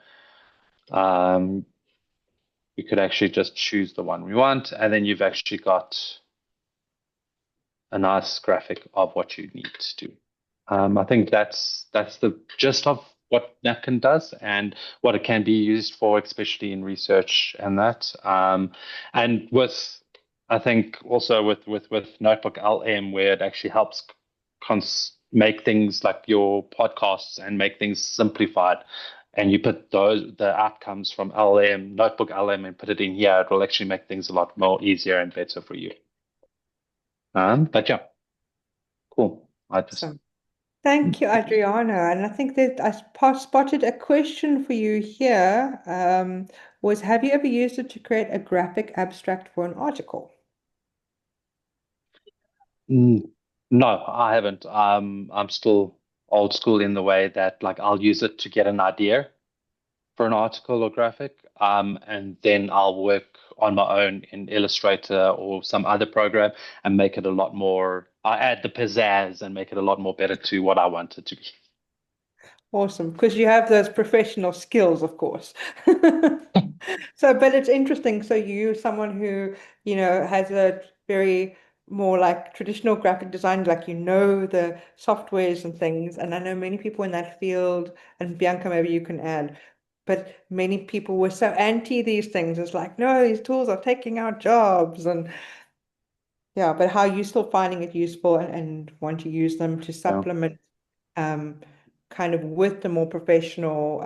we could actually just choose the one we want, and then you've actually got a nice graphic of what you need to do. I think that's the gist of what Napkin does and what it can be used for, especially in research and that. And with, I think also with Notebook LM, where it actually helps make things like your podcasts and make things simplified. And you put the outcomes from LM, Notebook LM, and put it in here, it will actually make things a lot more easier and better for you. But yeah, cool. Awesome. Thank you, Adriana. And I think that I spotted a question for you here. Was have you ever used it to create a graphic abstract for an article? No, I haven't. I'm still old school in the way that like I'll use it to get an idea for an article or graphic, and then I'll work on my own in Illustrator or some other program and make it a lot more. I add the pizzazz and make it a lot more better to what I want it to be. Awesome, because you have those professional skills, of course. So, but it's interesting. So you, someone who, has a very more like traditional graphic design, like the softwares and things. And I know many people in that field, and Bianca, maybe you can add, but many people were so anti these things. It's like, no, these tools are taking our jobs. And Yeah, but how you still finding it useful and want to use them to Yeah. supplement kind of with the more professional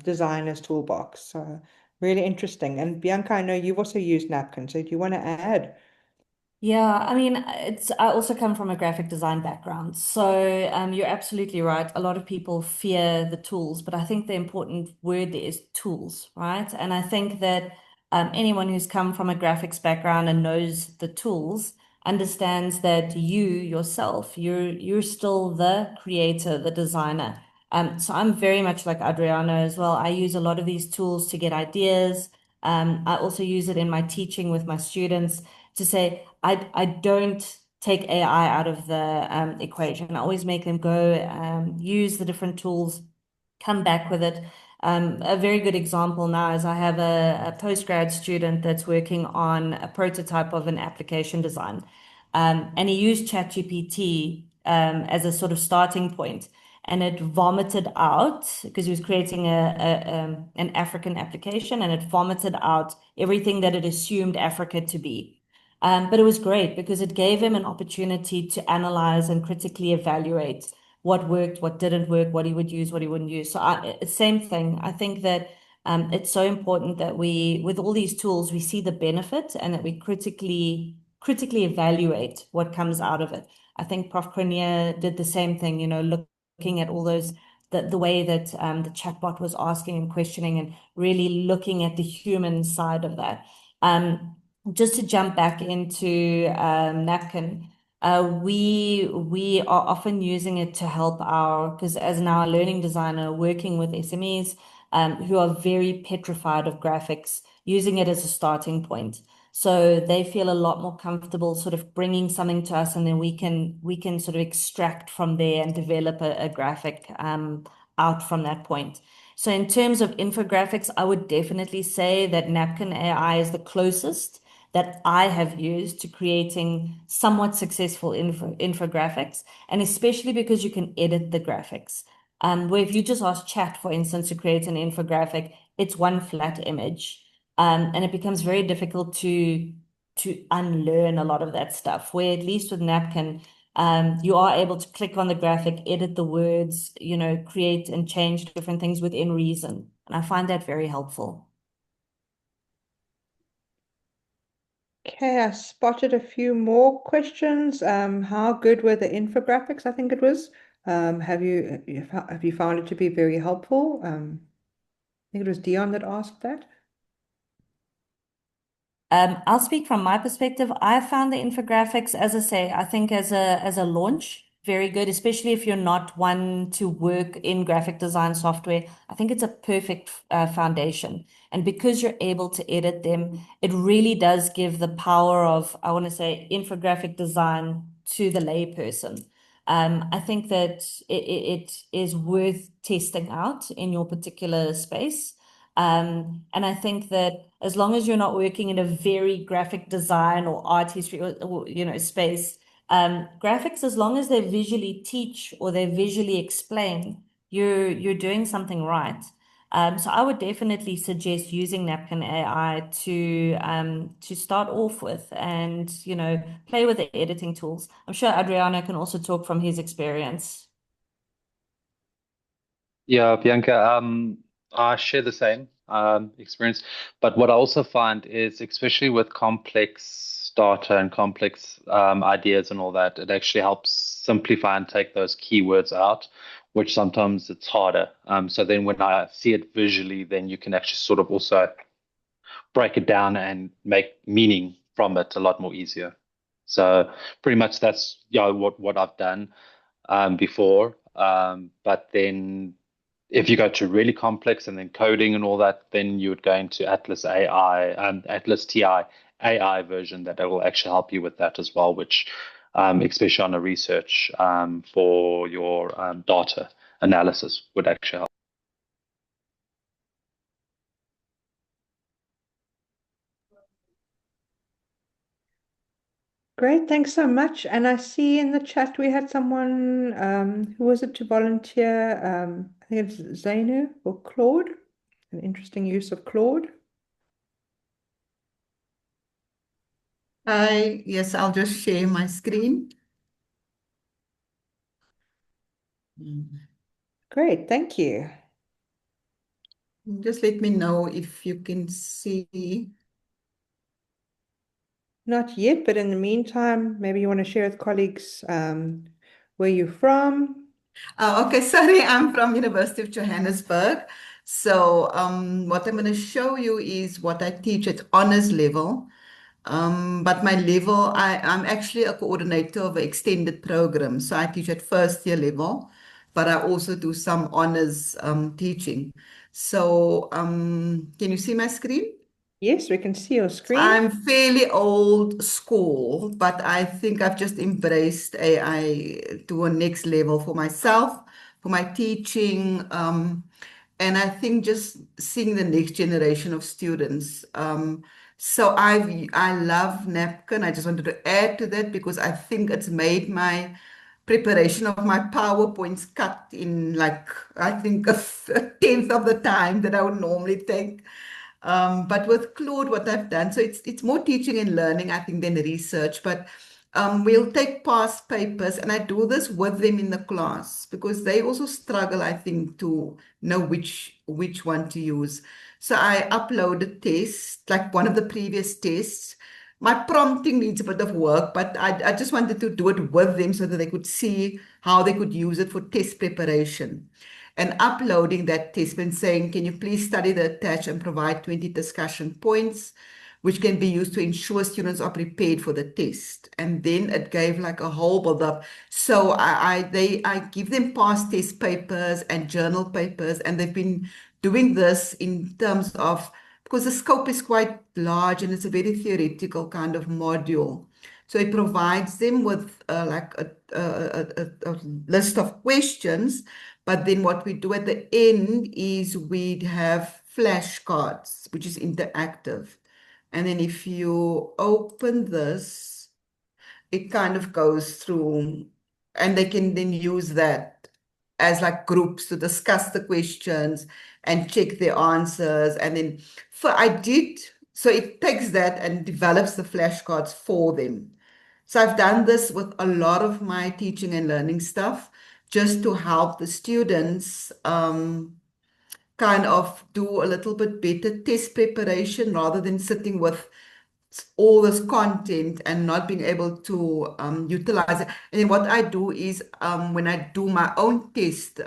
designer's toolbox. So really interesting. And Bianca, I know you've also used napkins. So do you want to add? Yeah, I mean, I also come from a graphic design background. So you're absolutely right. A lot of people fear the tools, but I think the important word there is tools, right? And I think that anyone who's come from a graphics background and knows the tools understands that you yourself, you're still the creator, the designer. So I'm very much like Adriano as well. I use a lot of these tools to get ideas. I also use it in my teaching with my students to say, I don't take AI out of the equation. I always make them go use the different tools, come back with it. A very good example now is I have a postgrad student that's working on a prototype of an application design. And he used ChatGPT as a sort of starting point, and it vomited out because he was creating an African application, and it vomited out everything that it assumed Africa to be. But it was great because it gave him an opportunity to analyze and critically evaluate what worked, what didn't work, what he would use, what he wouldn't use. So same thing. I think that it's so important that we, with all these tools, we see the benefit and that we critically evaluate what comes out of it. I think Prof. Cornelia did the same thing, looking at all those the way that the chatbot was asking and questioning and really looking at the human side of that. Just to jump back into Napkin, we are often using it to help because as now a learning designer working with SMEs who are very petrified of graphics, using it as a starting point. So they feel a lot more comfortable sort of bringing something to us, and then we can sort of extract from there and develop a graphic out from that point. So in terms of infographics, I would definitely say that Napkin AI is the closest that I have used to creating somewhat successful infographics, and especially because you can edit the graphics. Where if you just ask chat, for instance, to create an infographic, it's one flat image. And it becomes very difficult to unlearn a lot of that stuff. Where at least with Napkin, you are able to click on the graphic, edit the words, create and change different things within reason. And I find that very helpful. Okay, I spotted a few more questions. How good were the infographics? I think it was. Have you found it to be very helpful? I think it was Dion that asked that. I'll speak from my perspective. I found the infographics, as I say, I think as a launch, very good, especially if you're not one to work in graphic design software. I think it's a perfect foundation. And because you're able to edit them, it really does give the power of, I want to say, infographic design to the layperson. I think that it is worth testing out in your particular space. And I think that as long as you're not working in a very graphic design or art history or space, graphics, as long as they visually teach or they visually explain, you're doing something right. So I would definitely suggest using Napkin AI to start off with and play with the editing tools. I'm sure Adriano can also talk from his experience. Yeah, Bianca, I share the same experience. But what I also find is, especially with complex data and complex ideas and all that, it actually helps simplify and take those keywords out, which sometimes it's harder. So then when I see it visually, then you can actually sort of also break it down and make meaning from it a lot more easier. So pretty much that's what I've done before. But then if you go to really complex and then coding and all that, then you would go into Atlas AI and Atlas TI AI version that will actually help you with that as well, which especially on a research for your data analysis would actually help. Great, thanks so much. And I see in the chat we had someone, who was it to volunteer? I think it's Zainu or Claude. An interesting use of Claude. Yes, I'll just share my screen. Great, thank you. Just let me know if you can see. Not yet, but in the meantime, maybe you want to share with colleagues where you're from. Okay, sorry, I'm from University of Johannesburg. So what I'm going to show you is what I teach at honors level. But my level, I'm actually a coordinator of an extended program. So I teach at first year level, but I also do some honors teaching. So can you see my screen? Yes, we can see your screen. I'm fairly old school, but I think I've just embraced AI to a next level for myself, for my teaching, and I think just seeing the next generation of students. So I love Napkin. I just wanted to add to that because I think it's made my preparation of my PowerPoints cut in like I think a tenth of the time that I would normally take. But with Claude, what I've done, so it's more teaching and learning, I think, than research. But we'll take past papers, and I do this with them in the class because they also struggle, I think, to know which one to use. So I upload a test, like one of the previous tests. My prompting needs a bit of work, but I just wanted to do it with them so that they could see how they could use it for test preparation and uploading that test and saying, can you please study the attached and provide 20 discussion points, which can be used to ensure students are prepared for the test. And then it gave like a whole build up. So I give them past test papers and journal papers, and they've been doing this in terms of because the scope is quite large and it's a very theoretical kind of module. So it provides them with like a list of questions, but then what we do at the end is we'd have flashcards, which is interactive. And then if you open this, it kind of goes through, and they can then use that as like groups to discuss the questions and check their answers. And then so it takes that and develops the flashcards for them. So I've done this with a lot of my teaching and learning stuff just to help the students kind of do a little bit better test preparation rather than sitting with all this content and not being able to utilize it. And then what I do is when I do my own test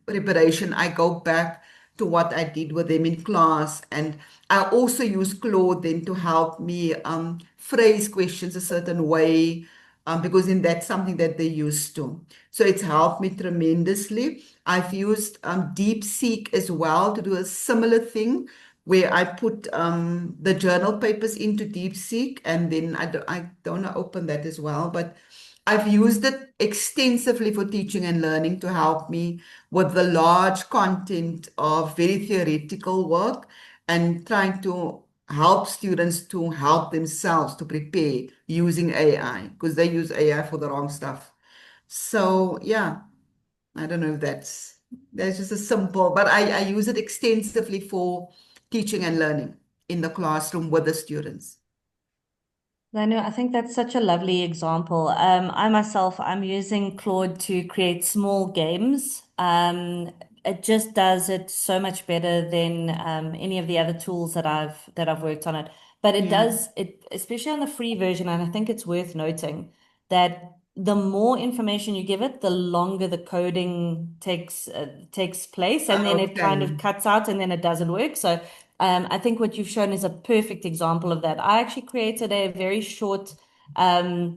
preparation, I go back to what I did with them in class. And I also use Claude then to help me phrase questions a certain way. Because then that's something that they're used to. So it's helped me tremendously. I've used DeepSeek as well to do a similar thing where I put the journal papers into DeepSeek, and then I don't want to open that as well, but I've used it extensively for teaching and learning to help me with the large content of very theoretical work and trying to help students to help themselves to prepare using AI because they use AI for the wrong stuff. So yeah, I don't know if that's just a simple, but I use it extensively for teaching and learning in the classroom with the students. I know, I think that's such a lovely example. I myself, I'm using Claude to create small games. It just does it so much better than any of the other tools that I've worked on it. But it Yeah, does it, especially on the free version, and I think it's worth noting that the more information you give it, the longer the coding takes place, and then it kind okay. of cuts out, and then it doesn't work. So I think what you've shown is a perfect example of that. I actually created a very short, I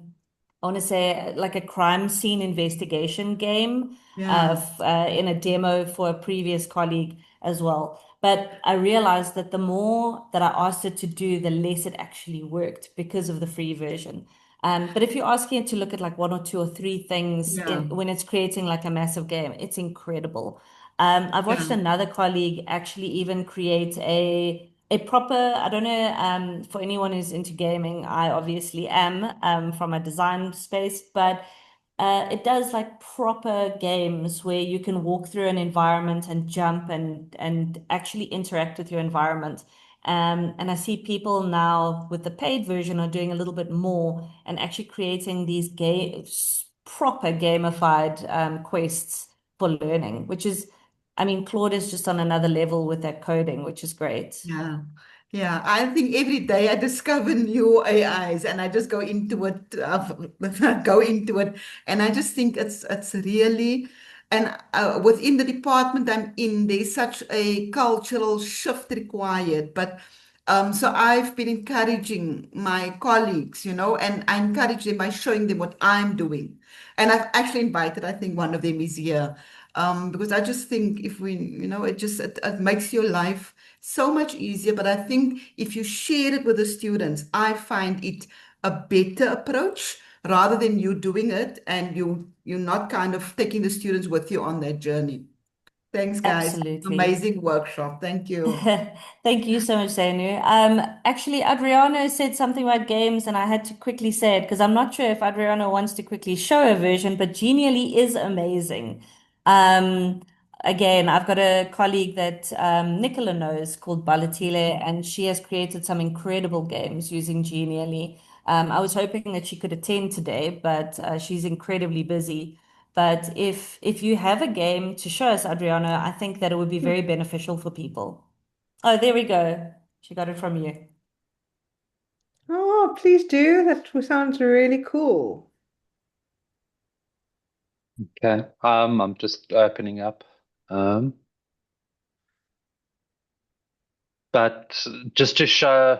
want to say like a crime scene investigation game Yeah, in a demo for a previous colleague as well. But I realized that the more that I asked it to do, the less it actually worked because of the free version. But if you're asking it to look at like one or two or three things yeah, when it's creating like a massive game, it's incredible. I've watched yeah, another colleague actually even create a proper, I don't know, for anyone who's into gaming, I obviously am from a design space, but it does like proper games where you can walk through an environment and jump and actually interact with your environment. And I see people now with the paid version are doing a little bit more and actually creating these proper gamified quests for learning, which is, I mean, Claude is just on another level with that coding, which is great. Yeah. Yeah, I think every day I discover new AIs and I just go into it, go into it, and I just think it's really, and within the department I'm in, there's such a cultural shift required. But so I've been encouraging my colleagues, and I encourage them by showing them what I'm doing. And I've actually invited, I think one of them is here, because I just think if we, it makes your life so much easier. But I think if you share it with the students, I find it a better approach rather than you doing it and you're not kind of taking the students with you on that journey. Thanks, guys. Absolutely. Amazing workshop. Thank you. Thank you so much, Sanu. Actually, Adriano said something about games, and I had to quickly say it because I'm not sure if Adriano wants to quickly show a version, but Genially is amazing. Um, Again, I've got a colleague that Nicola knows called Balatile, and she has created some incredible games using Genially. I was hoping that she could attend today, but she's incredibly busy. But if you have a game to show us, Adriano, I think that it would be very beneficial for people. Oh, there we go. She got it from you. Oh, please do. That sounds really cool. Okay. I'm just opening up. But just to show,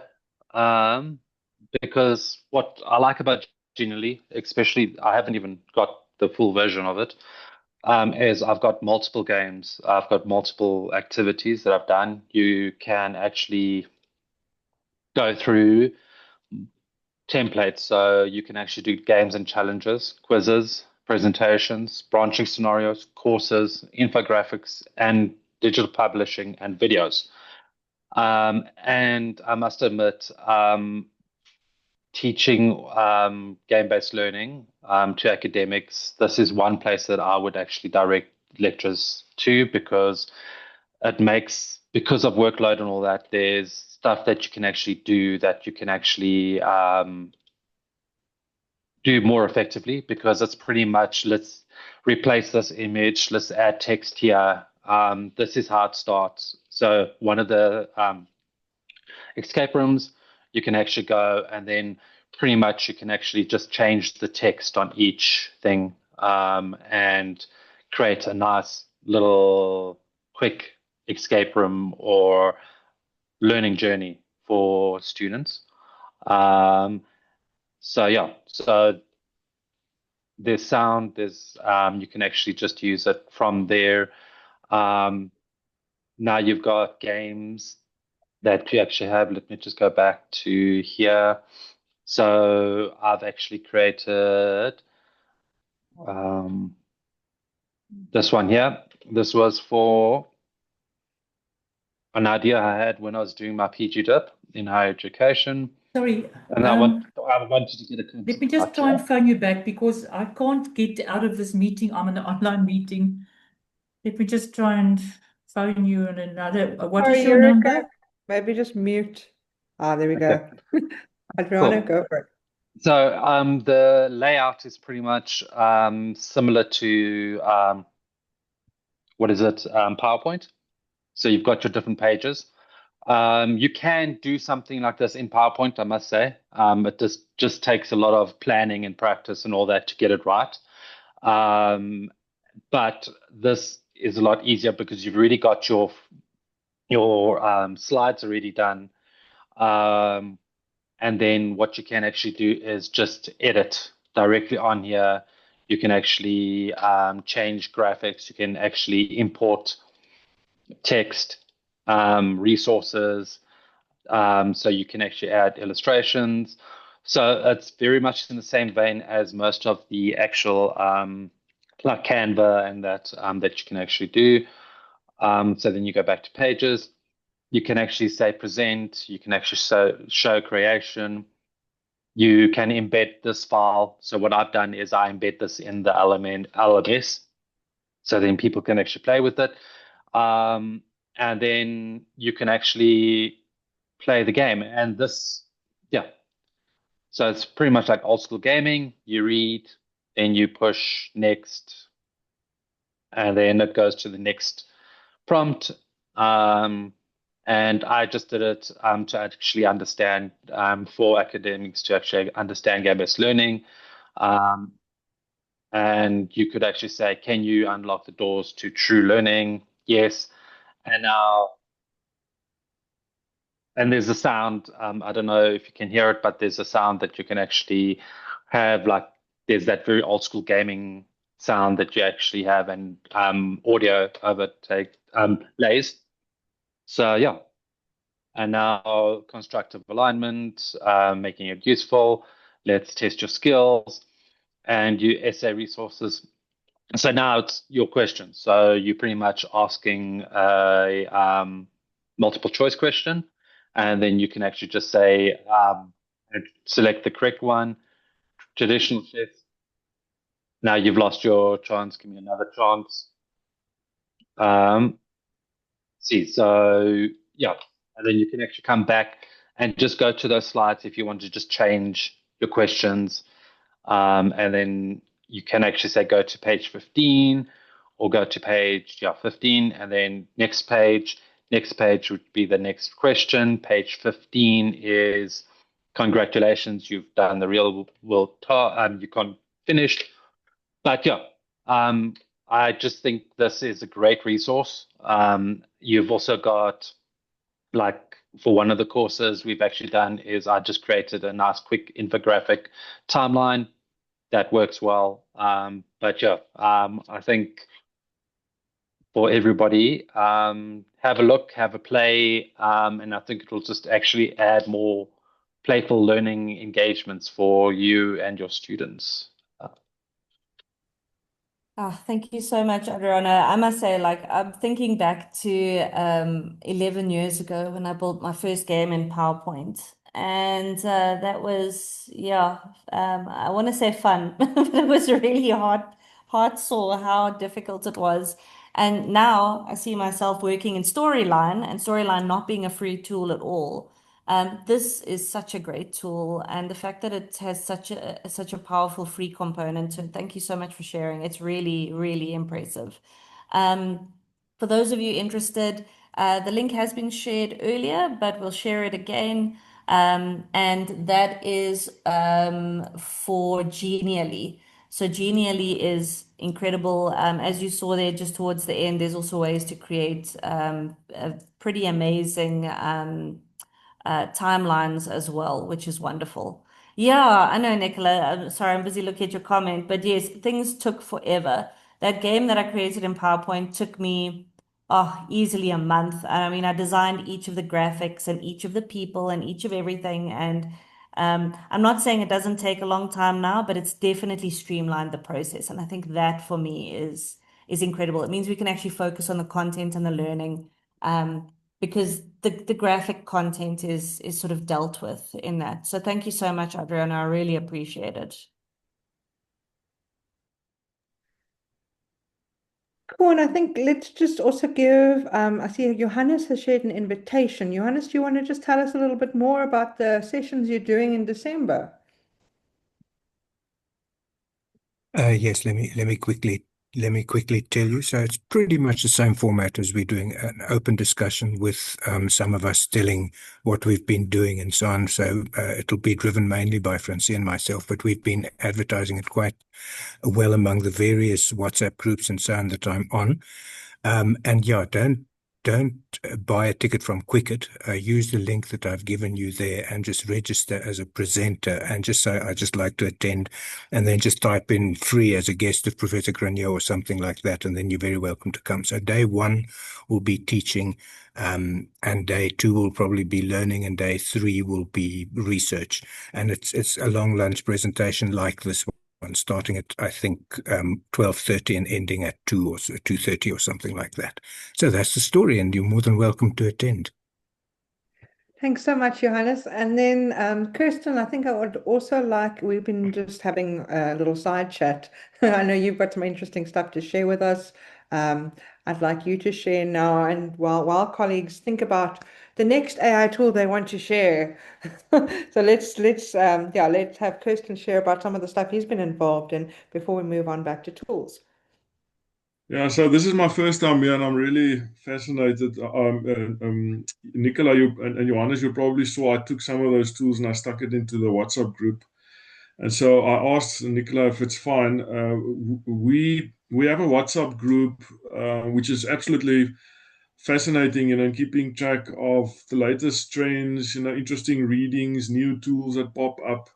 because what I like about Genially, especially I haven't even got the full version of it, is I've got multiple games. I've got multiple activities that I've done. You can actually go through templates. So you can actually do games and challenges, quizzes, presentations, branching scenarios, courses, infographics, and digital publishing and videos. And I must admit, teaching game-based learning to academics, this is one place that I would actually direct lectures to because because of workload and all that, there's stuff that you can actually do that you can actually do more effectively because it's pretty much let's replace this image, let's add text here. This is how it starts. So one of the escape rooms, you can actually go and then pretty much you can actually just change the text on each thing and create a nice little quick escape room or learning journey for students. So yeah, so there's sound, there's you can actually just use it from there. Now you've got games that you actually have. Let me just go back to here. So I've actually created this one here. This was for an idea I had when I was doing my PG dip in higher education. Sorry, And I wanted to get a let me just try and phone you back because I can't get out of this meeting. I'm in an online meeting. Let me just try and phone you on another. What is Sorry, your Eureka. number? Maybe just mute. Ah, there we Okay. go. Adriana, Cool. go for it. So the layout is pretty much similar to what is it? PowerPoint. So you've got your different pages. You can do something like this in PowerPoint, I must say. It just takes a lot of planning and practice and all that to get it right. But this is a lot easier because you've already got your slides already done. And then what you can actually do is just edit directly on here. You can actually change graphics. You can actually import text, resources. So you can actually add illustrations. So it's very much in the same vein as most of the actual like Canva and that that you can actually do. So then you go back to pages. You can actually say present. You can actually show creation. You can embed this file. So what I've done is I embed this in the LMS. So then people can actually play with it. And then you can actually play the game. And this, yeah. So it's pretty much like old school gaming. You read, then you push next, and then it goes to the next prompt. And I just did it to actually understand, for academics to actually understand game-based learning. And you could actually say, can you unlock the doors to true learning? Yes. And now, and there's a sound, I don't know if you can hear it, but there's a sound that you can actually have, like, there's that very old school gaming sound that you actually have, and audio overtake lays. So yeah. And now constructive alignment, making it useful. Let's test your skills and your essay resources. So now it's your question. So you're pretty much asking a multiple choice question, and then you can actually just say, select the correct one. Traditional chess. Now you've lost your chance. Give me another chance. See, so yeah, and then you can actually come back and just go to those slides if you want to just change your questions. And then you can actually say go to page 15 or go to page 15, and then next page. Next page would be the next question. Page 15 is congratulations, you've done the real world task, you can't finish. But yeah, I just think this is a great resource. You've also got, like, for one of the courses we've actually done is I just created a nice quick infographic timeline that works well. But yeah, I think for everybody, have a look, have a play, and I think it will just actually add more playful learning engagements for you and your students. Oh, thank you so much, Adriana. I must say, like, I'm thinking back to 11 years ago when I built my first game in PowerPoint. And that was, yeah, I want to say fun, but it was really hard saw how difficult it was. And now I see myself working in Storyline, and Storyline not being a free tool at all. This is such a great tool, and the fact that it has such a powerful free component. And thank you so much for sharing. It's really, really impressive. For those of you interested, the link has been shared earlier, but we'll share it again. And that is for Genially. So Genially is incredible. As you saw there just towards the end, there's also ways to create a pretty amazing timelines as well, which is wonderful. Yeah, I know, Nicola. I'm sorry, I'm busy looking at your comment, but yes, things took forever. That game that I created in PowerPoint took me, easily a month. And I mean, I designed each of the graphics and each of the people and each of everything. And I'm not saying it doesn't take a long time now, but it's definitely streamlined the process. And I think that for me is incredible. It means we can actually focus on the content and the learning. Because the graphic content is sort of dealt with in that. So thank you so much, Adriana. I really appreciate it. Cool, and I think let's just also give, I see Johannes has shared an invitation. Johannes, do you want to just tell us a little bit more about the sessions you're doing in December? Yes, let me quickly tell you. So it's pretty much the same format as we're doing an open discussion with some of us telling what we've been doing and so on. So it'll be driven mainly by Francine and myself, but we've been advertising it quite well among the various WhatsApp groups and so on that I'm on. And yeah, don't buy a ticket from Quicket. Use the link that I've given you there and just register as a presenter and just say, I just like to attend, and then just type in free as a guest of Professor Grenier or something like that, and then you're very welcome to come. So day 1 will be teaching, and day 2 will probably be learning, and day 3 will be research. And it's a long lunch presentation like this one, starting at, I think, 12:30 and ending at 2 or 2:30 or something like that. So that's the story, and you're more than welcome to attend. Thanks so much, Johannes. And then, Kirsten, I think I would also like, we've been just having a little side chat. I know you've got some interesting stuff to share with us. I'd like you to share now, and while colleagues think about the next AI tool they want to share. So let's have Kirsten share about some of the stuff he's been involved in before we move on back to tools. Yeah, so this is my first time here, and I'm really fascinated. Nicola, and Johannes, you probably saw I took some of those tools and I stuck it into the WhatsApp group. And so I asked Nicola if it's fine. We have a WhatsApp group, which is absolutely fascinating, and keeping track of the latest trends, interesting readings, new tools that pop up.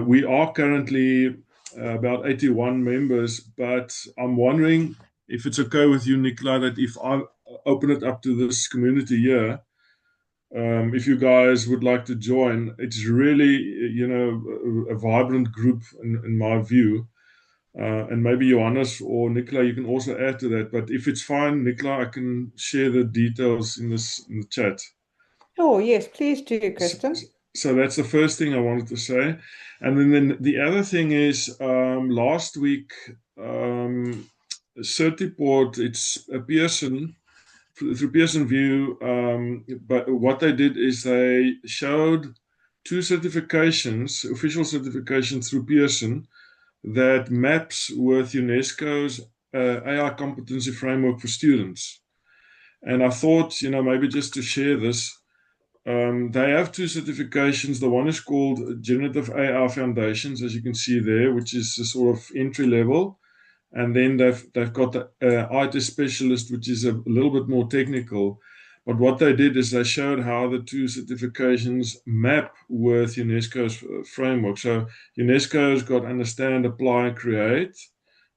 We are currently about 81 members, but I'm wondering if it's okay with you, Nicola, that if I open it up to this community here, if you guys would like to join. It's really, a vibrant group in my view. And maybe Johannes or Nicola, you can also add to that. But if it's fine, Nicola, I can share the details in the chat. Oh, yes, please do, Kristen. So that's the first thing I wanted to say. And then the other thing is, last week, Certiport, it's a Pearson, through Pearson VUE, but what they did is they showed two certifications, official certifications through Pearson, that maps with UNESCO's AI competency framework for students. And I thought, maybe just to share this, they have two certifications. The one is called Generative AI Foundations, as you can see there, which is a sort of entry level. And then they've got the IT specialist, which is a little bit more technical. But what they did is they showed how the two certifications map with UNESCO's framework. So UNESCO's got understand, apply, and create,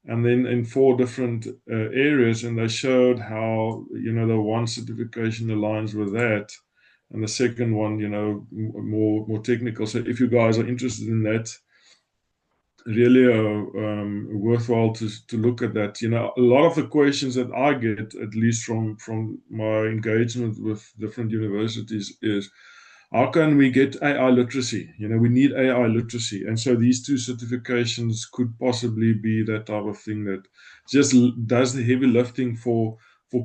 and then in 4 different areas. And they showed how, the one certification aligns with that, and the second one, more technical. So if you guys are interested in that, really worthwhile to look at that. A lot of the questions that I get, at least from my engagement with different universities, is how can we get AI literacy? We need AI literacy. And so these two certifications could possibly be that type of thing that just does the heavy lifting for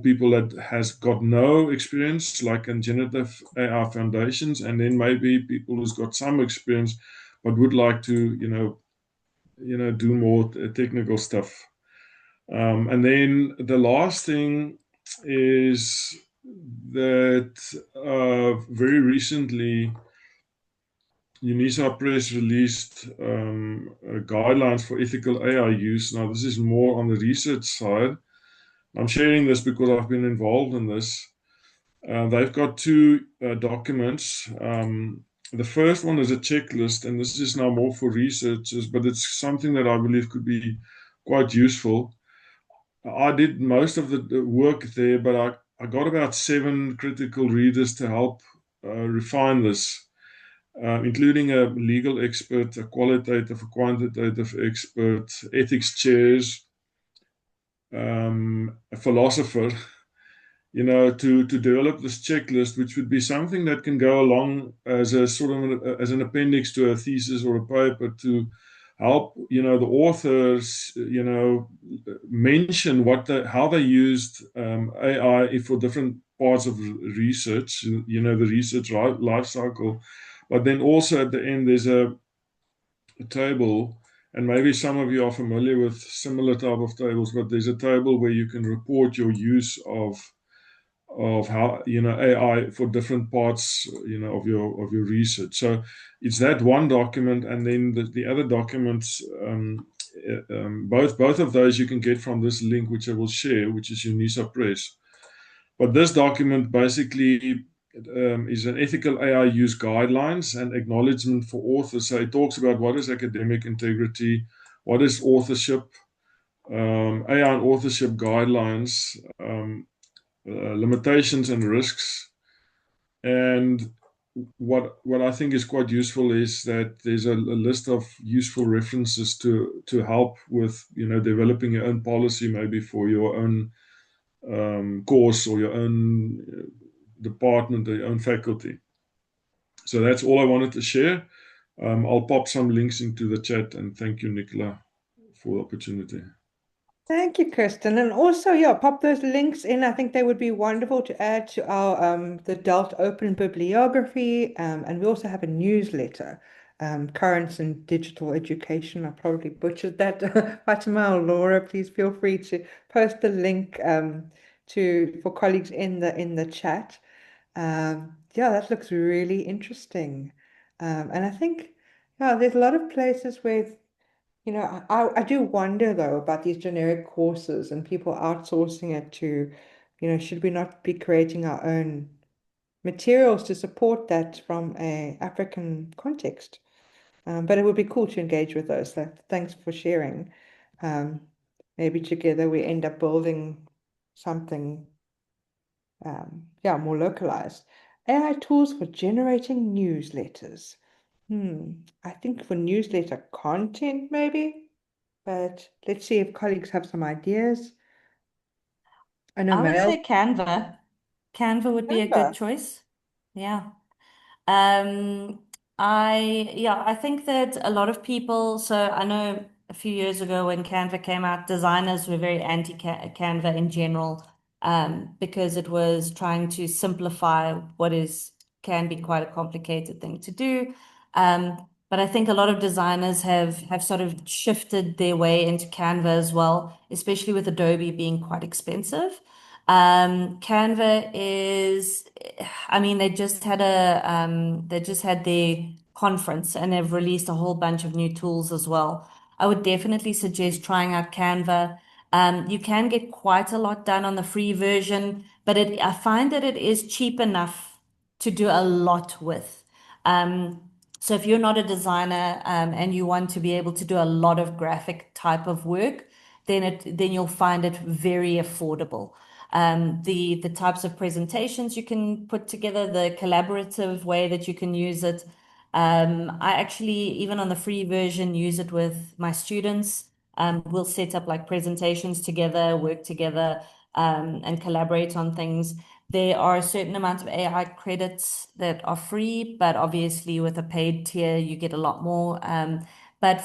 people that has got no experience, like in generative AI foundations, and then maybe people who's got some experience but would like to, do more technical stuff. And then the last thing is that very recently, UNISA Press released guidelines for ethical AI use. Now, this is more on the research side. I'm sharing this because I've been involved in this. They've got 2 documents. The first one is a checklist, and this is now more for researchers, but it's something that I believe could be quite useful. I did most of the work there, but I got about 7 critical readers to help refine this, including a legal expert, a qualitative, a quantitative expert, ethics chairs, a philosopher, to develop this checklist, which would be something that can go along as a sort of as an appendix to a thesis or a paper, to help the authors mention how they used AI for different parts of research, the research life cycle. But then also at the end there's a table, and maybe some of you are familiar with similar type of tables, but there's a table where you can report your use of how AI for different parts of your research. So it's that one document, and then the other documents, both of those you can get from this link, which I will share, which is UNISA Press. But this document basically is an ethical AI use guidelines and acknowledgement for authors. So it talks about what is academic integrity, what is authorship, AI and authorship guidelines, limitations and risks. And what I think is quite useful is that there's a list of useful references to help with developing your own policy, maybe for your own course or your own department or your own faculty. So that's all I wanted to share. I'll pop some links into the chat, and thank you, Nicola, for the opportunity. Thank you, Kristen. And also, yeah, pop those links in. I think they would be wonderful to add to our the DELT Open Bibliography. And we also have a newsletter, Currents in Digital Education. I probably butchered that. Fatima or Laura, please feel free to post the link to for colleagues in the chat. Yeah, that looks really interesting. And I think, yeah, there's a lot of places where I do wonder though about these generic courses and people outsourcing it to, should we not be creating our own materials to support that from a African context? But it would be cool to engage with those. So thanks for sharing. Um, Maybe together we end up building something, yeah, more localized. AI tools for generating newsletters. I think for newsletter content, maybe. But let's see if colleagues have some ideas. I know I would Mail. say Canva. Canva would be a good Canva. choice. Yeah. Um, yeah, I think that a lot of people, so I know a few years ago when Canva came out, designers were very anti-Canva in general, because it was trying to simplify what is can be quite a complicated thing to do. But I think a lot of designers have sort of shifted their way into Canva as well, especially with Adobe being quite expensive. Canva is, I mean, they just had their conference and they've released a whole bunch of new tools as well. I would definitely suggest trying out Canva. You can get quite a lot done on the free version, but I find that it is cheap enough to do a lot with. Um, so if you're not a designer, and you want to be able to do a lot of graphic type of work, then you'll find it very affordable. The types of presentations you can put together, the collaborative way that you can use it. I actually, even on the free version, use it with my students. We'll set up like presentations together, work together, and collaborate on things. There are a certain amount of AI credits that are free, but obviously with a paid tier, you get a lot more. But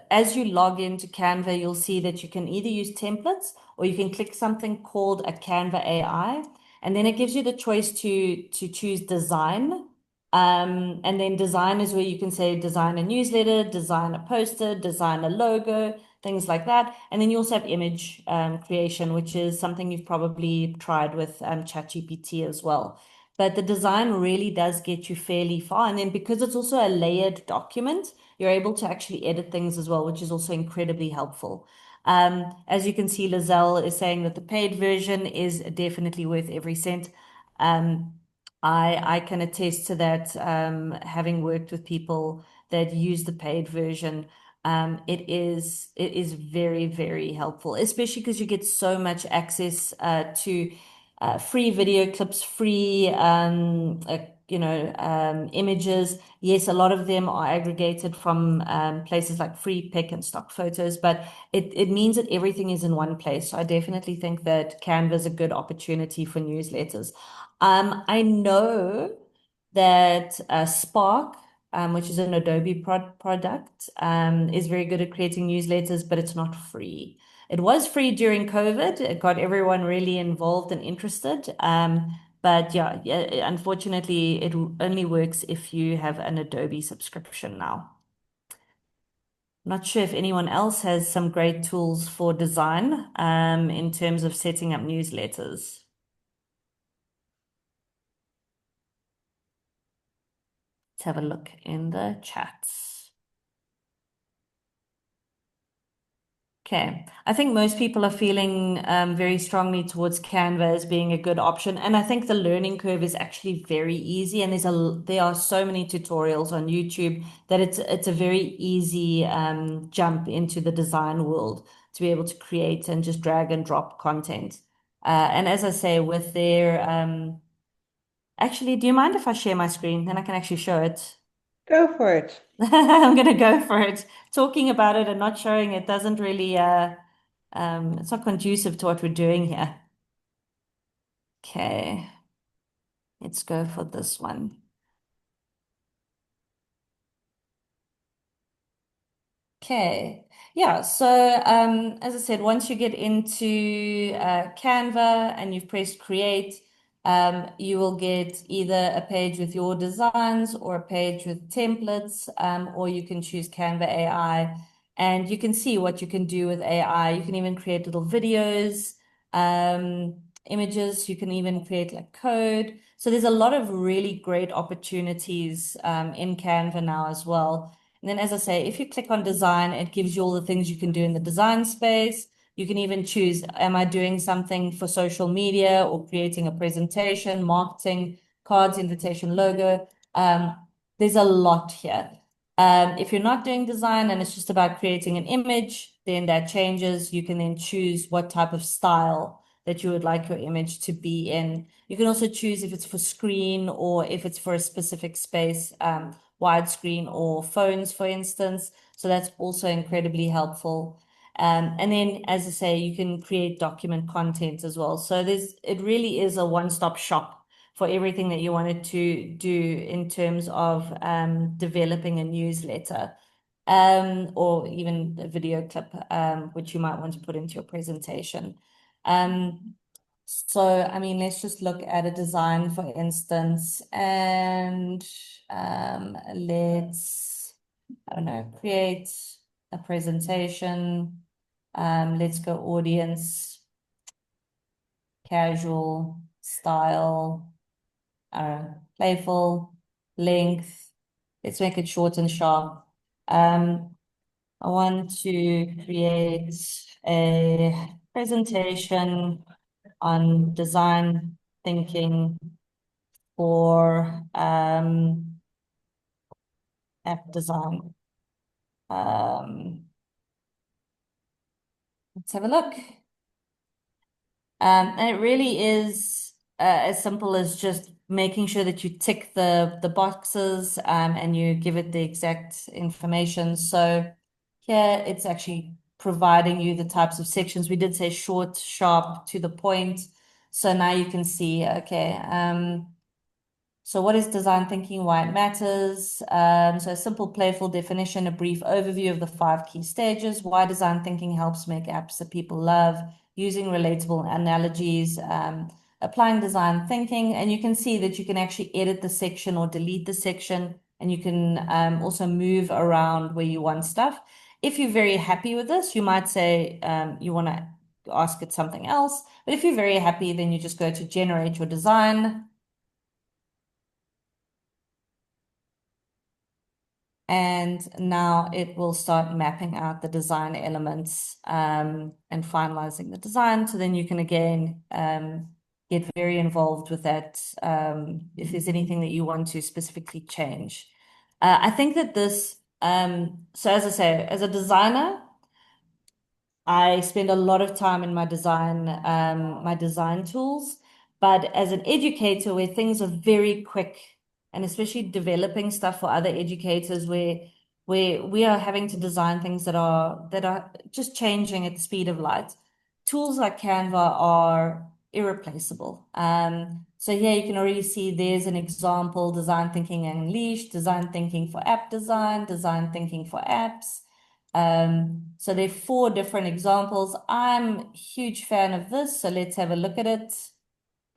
as you log into Canva, you'll see that you can either use templates or you can click something called a Canva AI, and then it gives you the choice to choose design. And then design is where you can say design a newsletter, design a poster, design a logo, things like that. And then you also have image creation, which is something you've probably tried with ChatGPT as well. But the design really does get you fairly far. And then because it's also a layered document, you're able to actually edit things as well, which is also incredibly helpful. As you can see, Lizelle is saying that the paid version is definitely worth every cent. I can attest to that, having worked with people that use the paid version. It is very, very helpful, especially because you get so much access to free video clips, free images. Yes, a lot of them are aggregated from places like Free Pick and stock photos, but it means that everything is in one place. So I definitely think that Canva is a good opportunity for newsletters. I know that Spark, which is an Adobe product, is very good at creating newsletters, but it's not free. It was free during COVID. It got everyone really involved and interested. But yeah, unfortunately, it only works if you have an Adobe subscription now. Not sure if anyone else has some great tools for design, in terms of setting up newsletters. Let's have a look in the chats. Okay, I think most people are feeling very strongly towards Canva as being a good option, and I think the learning curve is actually very easy. And there are so many tutorials on YouTube that it's a very easy jump into the design world to be able to create and just drag and drop content. And as I say, with their actually, do you mind if I share my screen? Then I can actually show it. Go for it. I'm gonna go for it. Talking about it and not showing it doesn't really it's not conducive to what we're doing here. Okay, let's go for this one. Okay. Yeah, so as I said, once you get into Canva and you've pressed create, you will get either a page with your designs or a page with templates, or you can choose Canva AI and you can see what you can do with AI. You can even create little videos, images, you can even create like code. So there's a lot of really great opportunities in Canva now as well. And then, as I say, if you click on design, it gives you all the things you can do in the design space. You can even choose, am I doing something for social media or creating a presentation, marketing, cards, invitation, logo? There's a lot here. If you're not doing design and it's just about creating an image, then that changes. You can then choose what type of style that you would like your image to be in. You can also choose if it's for screen or if it's for a specific space, widescreen or phones, for instance. So that's also incredibly helpful. And then, as I say, you can create document content as well. So it really is a one-stop shop for everything that you wanted to do in terms of developing a newsletter, or even a video clip, which you might want to put into your presentation. So, I mean, let's just look at a design, for instance, and let's, I don't know, create a presentation. Let's go audience, casual, style, playful, length. Let's make it short and sharp. I want to create a presentation on design thinking for app design. Let's have a look. And it really is as simple as just making sure that you tick the boxes and you give it the exact information. So here it's actually providing you the types of sections. We did say short, sharp, to the point. So now you can see, okay, so what is design thinking, why it matters? So a simple, playful definition, a brief overview of the 5 key stages, why design thinking helps make apps that people love, using relatable analogies, applying design thinking. And you can see that you can actually edit the section or delete the section, and you can also move around where you want stuff. If you're very happy with this, you might say you want to ask it something else. But if you're very happy, then you just go to generate your design. And now it will start mapping out the design elements and finalizing the design. So then you can again get very involved with that if there's anything that you want to specifically change. I think that this, so as I say, as a designer, I spend a lot of time in my design tools, but as an educator where things are very quick, and especially developing stuff for other educators where we are having to design things that are just changing at the speed of light. Tools like Canva are irreplaceable. So here you can already see there's an example, design thinking unleashed, design thinking for app design thinking for apps. So there are 4 different examples. I'm a huge fan of this, so let's have a look at it.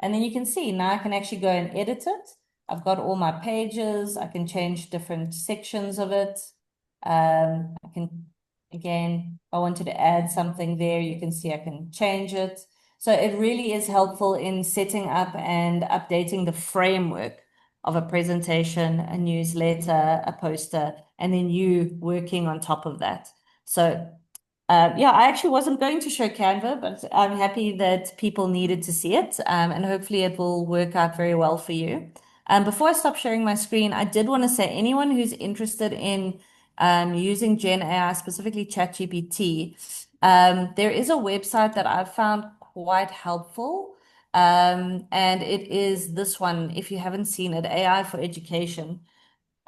And then you can see now I can actually go and edit it. I've got all my pages. I can change different sections of it. I can, again, if I wanted to add something there, you can see I can change it. So it really is helpful in setting up and updating the framework of a presentation, a newsletter, a poster, and then you working on top of that. So yeah, I actually wasn't going to show Canva, but I'm happy that people needed to see it, and hopefully it will work out very well for you. Before I stop sharing my screen, I did want to say anyone who's interested in using Gen AI, specifically ChatGPT, there is a website that I've found quite helpful. And it is this one, if you haven't seen it, AI for Education.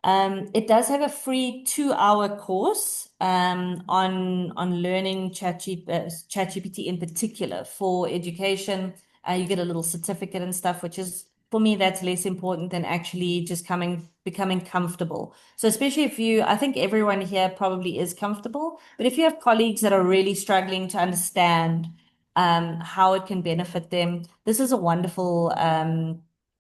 It does have a free 2-hour course on learning ChatGPT in particular for education. You get a little certificate and stuff, which is for me, that's less important than actually just becoming comfortable. So especially if you, I think everyone here probably is comfortable, but if you have colleagues that are really struggling to understand how it can benefit them, this is a wonderful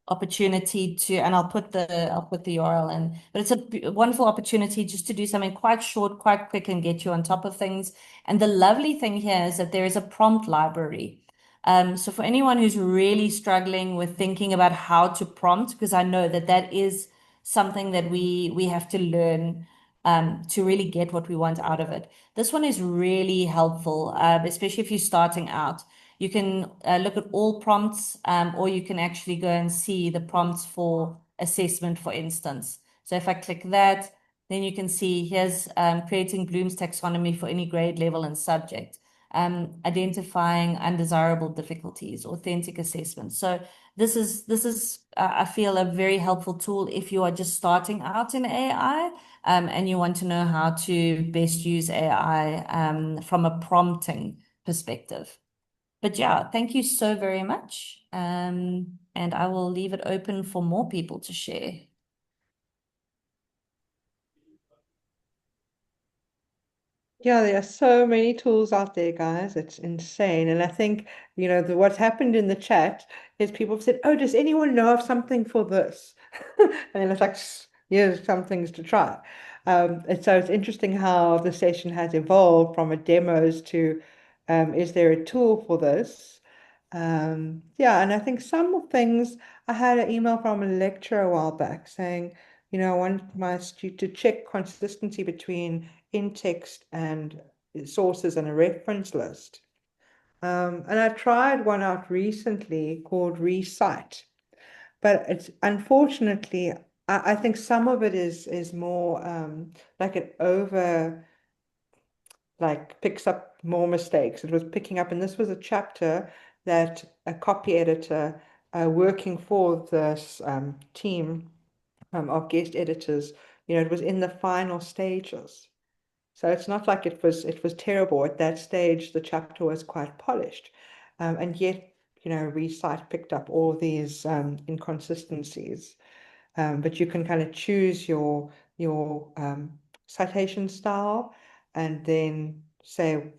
opportunity to, and I'll put the URL in, but it's a wonderful opportunity just to do something quite short, quite quick, and get you on top of things. And the lovely thing here is that there is a prompt library. So for anyone who's really struggling with thinking about how to prompt, because I know that that is something that we have to learn to really get what we want out of it. This one is really helpful, especially if you're starting out. You can look at all prompts, or you can actually go and see the prompts for assessment, for instance. So if I click that, then you can see here's creating Bloom's taxonomy for any grade level and subject, identifying undesirable difficulties, authentic assessments. So this is I feel a very helpful tool if you are just starting out in AI, and you want to know how to best use AI from a prompting perspective. But yeah, thank you so very much. And I will leave it open for more people to share. Yeah, there are so many tools out there, guys. It's insane. And I think, what's happened in the chat is people have said, "Oh, does anyone know of something for this?" And it's like, here's some things to try. And so it's interesting how the session has evolved from a demos to, is there a tool for this? Yeah, and I think some things, I had an email from a lecturer a while back saying, I want my student to check consistency between in-text and sources and a reference list. And I tried one out recently called Recite, but it's unfortunately, I think some of it is more like it picks up more mistakes. It was picking up, and this was a chapter that a copy editor working for this team of guest editors, it was in the final stages. So it's not like it was terrible. At that stage, the chapter was quite polished. And yet, Recite picked up all these inconsistencies. But you can kind of choose your citation style and then say,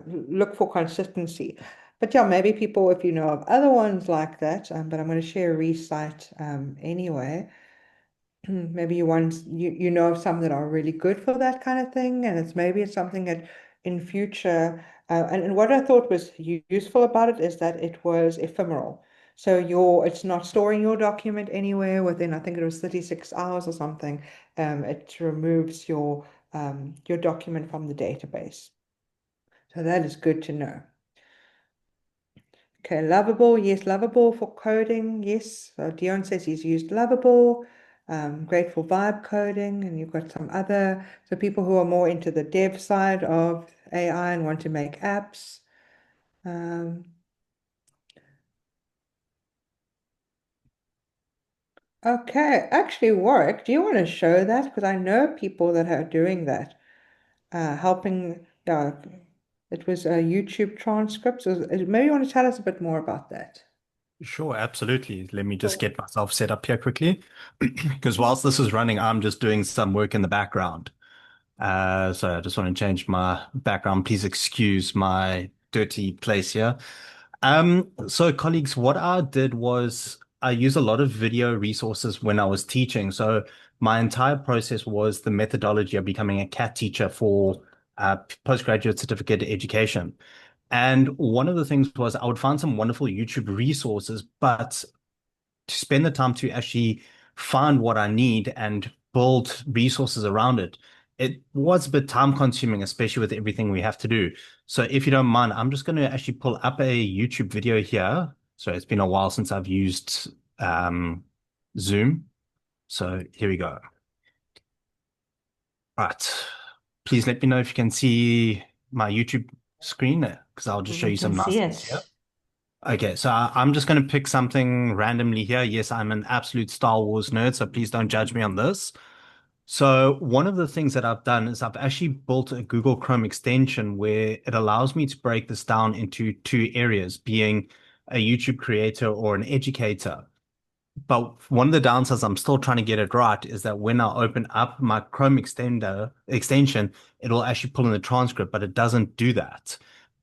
look for consistency. But yeah, maybe people, if you know of other ones like that, but I'm going to share Recite anyway. Maybe you know of some that are really good for that kind of thing, and it's something that in future, and what I thought was useful about it is that it was ephemeral. So it's not storing your document anywhere within, I think it was 36 hours or something. It removes your document from the database. So that is good to know. Okay, Lovable, yes, Lovable for coding, yes. So Dion says he's used Lovable. Grateful Vibe coding, and you've got some other, so people who are more into the dev side of AI and want to make apps. Okay, actually, Warwick, do you want to show that? Because I know people that are doing that, helping, it was a YouTube transcript. So maybe you want to tell us a bit more about that. Sure, absolutely. Let me just get myself set up here quickly, because whilst this is running, I'm just doing some work in the background. So I just want to change my background. Please excuse my dirty place here. So colleagues, what I did was I used a lot of video resources when I was teaching. So my entire process was the methodology of becoming a CAT teacher for postgraduate certificate education. And one of the things was I would find some wonderful YouTube resources, but to spend the time to actually find what I need and build resources around it, it was a bit time consuming, especially with everything we have to do. So if you don't mind, I'm just going to actually pull up a YouTube video here. So it's been a while since I've used Zoom. So here we go. Right. Please let me know if you can see my YouTube screen, because I'll just show you some nice things here. Okay, so I'm just going to pick something randomly here. Yes, I'm an absolute Star Wars nerd, so please don't judge me on this. So one of the things that I've done is I've actually built a Google Chrome extension where it allows me to break this down into two areas, being a YouTube creator or an educator. But one of the downsides, I'm still trying to get it right, is that when I open up my Chrome extension, it'll actually pull in the transcript, but it doesn't do that.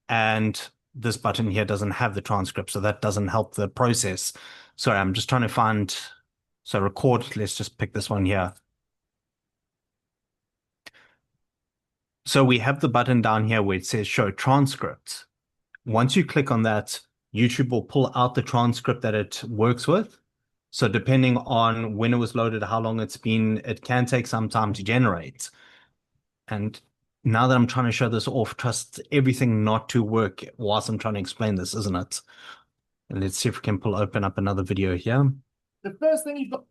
And this button here doesn't have the transcript, so that doesn't help the process. Sorry, I'm just trying to find, so record, let's just pick this one here. So we have the button down here where it says show transcript. Once you click on that, YouTube will pull out the transcript that it works with. So depending on when it was loaded, how long it's been, it can take some time to generate. And now that I'm trying to show this off, trust everything not to work whilst I'm trying to explain this, isn't it? And let's see if we can open up another video here. The first thing you've got.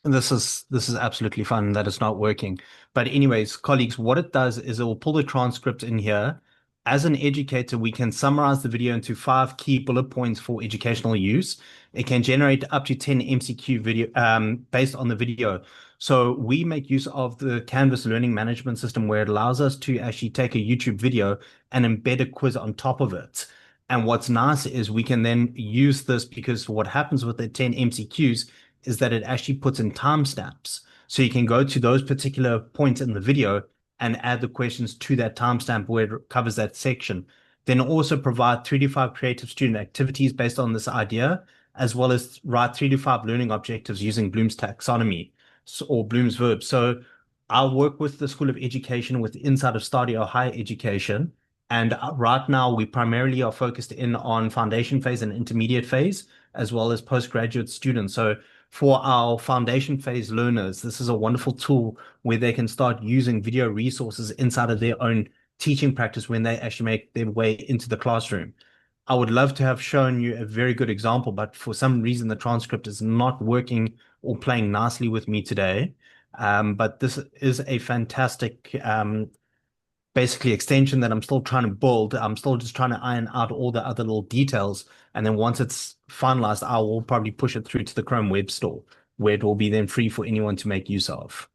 And this is absolutely fun that it's not working. But anyways, colleagues, what it does is it will pull the transcript in here. As an educator, we can summarize the video into 5 key bullet points for educational use. It can generate up to 10 MCQ video based on the video. So we make use of the Canvas learning management system where it allows us to actually take a YouTube video and embed a quiz on top of it. And what's nice is we can then use this because what happens with the 10 MCQs is that it actually puts in timestamps. So you can go to those particular points in the video and add the questions to that timestamp where it covers that section. Then also provide 3 to 5 creative student activities based on this idea, as well as write 3 to 5 learning objectives using Bloom's taxonomy or Bloom's verbs. So I'll work with the School of Education with inside of Stadio Higher Education. And right now, we primarily are focused in on foundation phase and intermediate phase, as well as postgraduate students. So for our foundation phase learners, this is a wonderful tool where they can start using video resources inside of their own teaching practice when they actually make their way into the classroom. I would love to have shown you a very good example, but for some reason, the transcript is not working or playing nicely with me today. But this is a fantastic basically extension that I'm still trying to build. I'm still just trying to iron out all the other little details. And then once it's finalized, I will probably push it through to the Chrome Web Store, where it will be then free for anyone to make use of.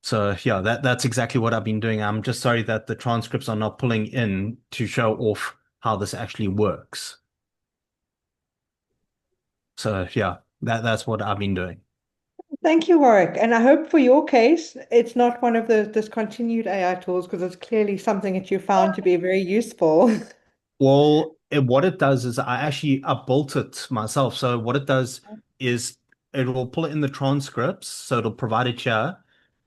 So yeah, that's exactly what I've been doing. I'm just sorry that the transcripts are not pulling in to show off how this actually works. So yeah, that's what I've been doing. Thank you, Warwick. And I hope for your case, it's not one of the discontinued AI tools because it's clearly something that you found to be very useful. Well, what it does is I built it myself. So what it does is it will pull it in the transcripts. So it'll provide it here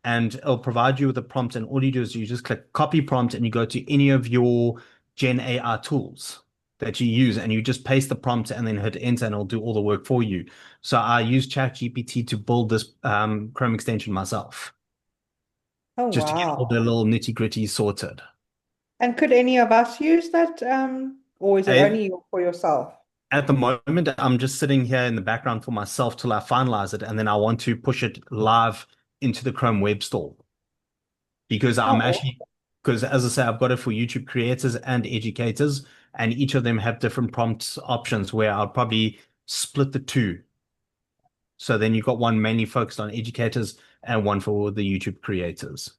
and it'll provide you with a prompt. And all you do is you just click copy prompt and you go to any of your Gen AI tools that you use and you just paste the prompt and then hit enter and it'll do all the work for you. So I use ChatGPT to build this Chrome extension myself, Oh, just to get all the wow. little nitty gritty sorted. And could any of us use that, or is it I, only for yourself? At the moment, I'm just sitting here in the background for myself till I finalize it, and then I want to push it live into the Chrome Web Store because Oh, because as I say, I've got it for YouTube creators and educators, and each of them have different prompt options where I'll probably split the two. So then you've got one mainly focused on educators and one for the YouTube creators.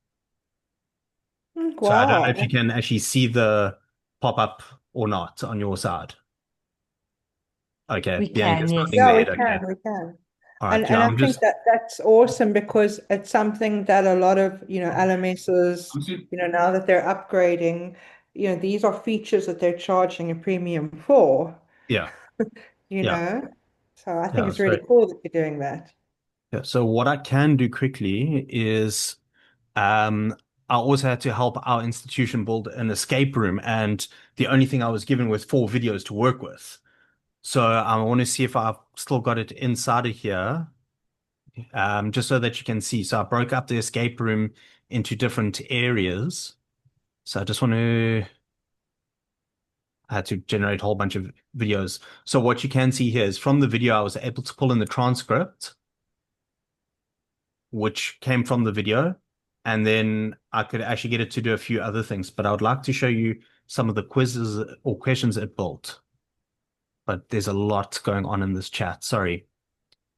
So I don't know if you wow. can actually see the pop up or not on your side. Okay. We Yeah, you're can, yes. starting Yeah, we there. Okay. can, we can. All right. And Yeah, I I'm think just. that that's awesome because it's something that a lot of, LMSs, now that they're upgrading, these are features that they're charging a premium for, Yeah. you Yeah. know. So I think Yeah. it's really So, cool that you're doing that. yeah. So what I can do quickly is I also had to help our institution build an escape room, and the only thing I was given was 4 videos to work with. So I want to see if I've still got it inside of here, just so that you can see. So I broke up the escape room into different areas. So I just want to I had to generate a whole bunch of videos. So what you can see here is from the video, I was able to pull in the transcript, which came from the video, and then I could actually get it to do a few other things. But I would like to show you some of the quizzes or questions it built. But there's a lot going on in this chat. Sorry.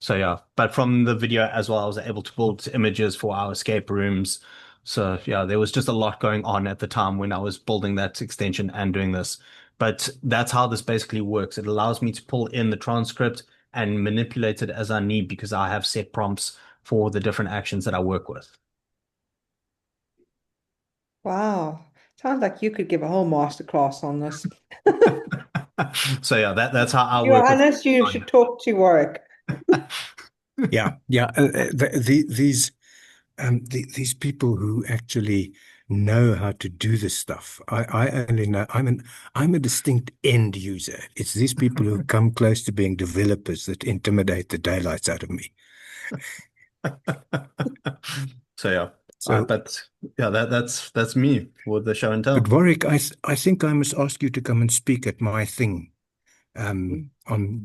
So yeah, but from the video as well, I was able to build images for our escape rooms. So yeah, there was just a lot going on at the time when I was building that extension and doing this. But that's how this basically works. It allows me to pull in the transcript and manipulate it as I need because I have set prompts for the different actions that I work with. Wow. Sounds like you could give a whole masterclass on this. So yeah, that's how I work with Johannes, you should talk to Warwick. Yeah, yeah. These people who actually know how to do this stuff. I only know I'm a distinct end user. It's these people who come close to being developers that intimidate the daylights out of me. So yeah, So, but yeah, that's me with the show and tell. but Warwick, I think I must ask you to come and speak at my thing. On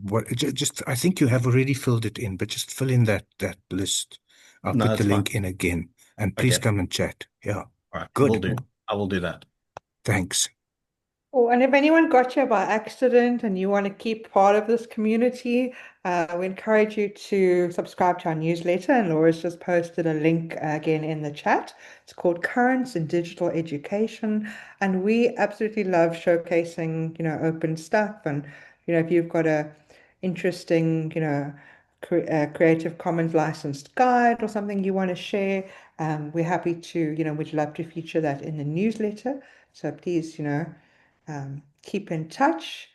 what just I think you have already filled it in, but just fill in that list. I'll No, put that's the fine. link in again, and please Okay. come and chat. Yeah, All right, will good. do. I will do that. Thanks. Oh, and if anyone got here by accident and you want to keep part of this community, we encourage you to subscribe to our newsletter. And Laura's just posted a link again in the chat. It's called Currents in Digital Education. And we absolutely love showcasing, open stuff. And, if you've got a interesting, Creative Commons licensed guide or something you want to share, we're happy to, we'd love to feature that in the newsletter. So please, keep in touch.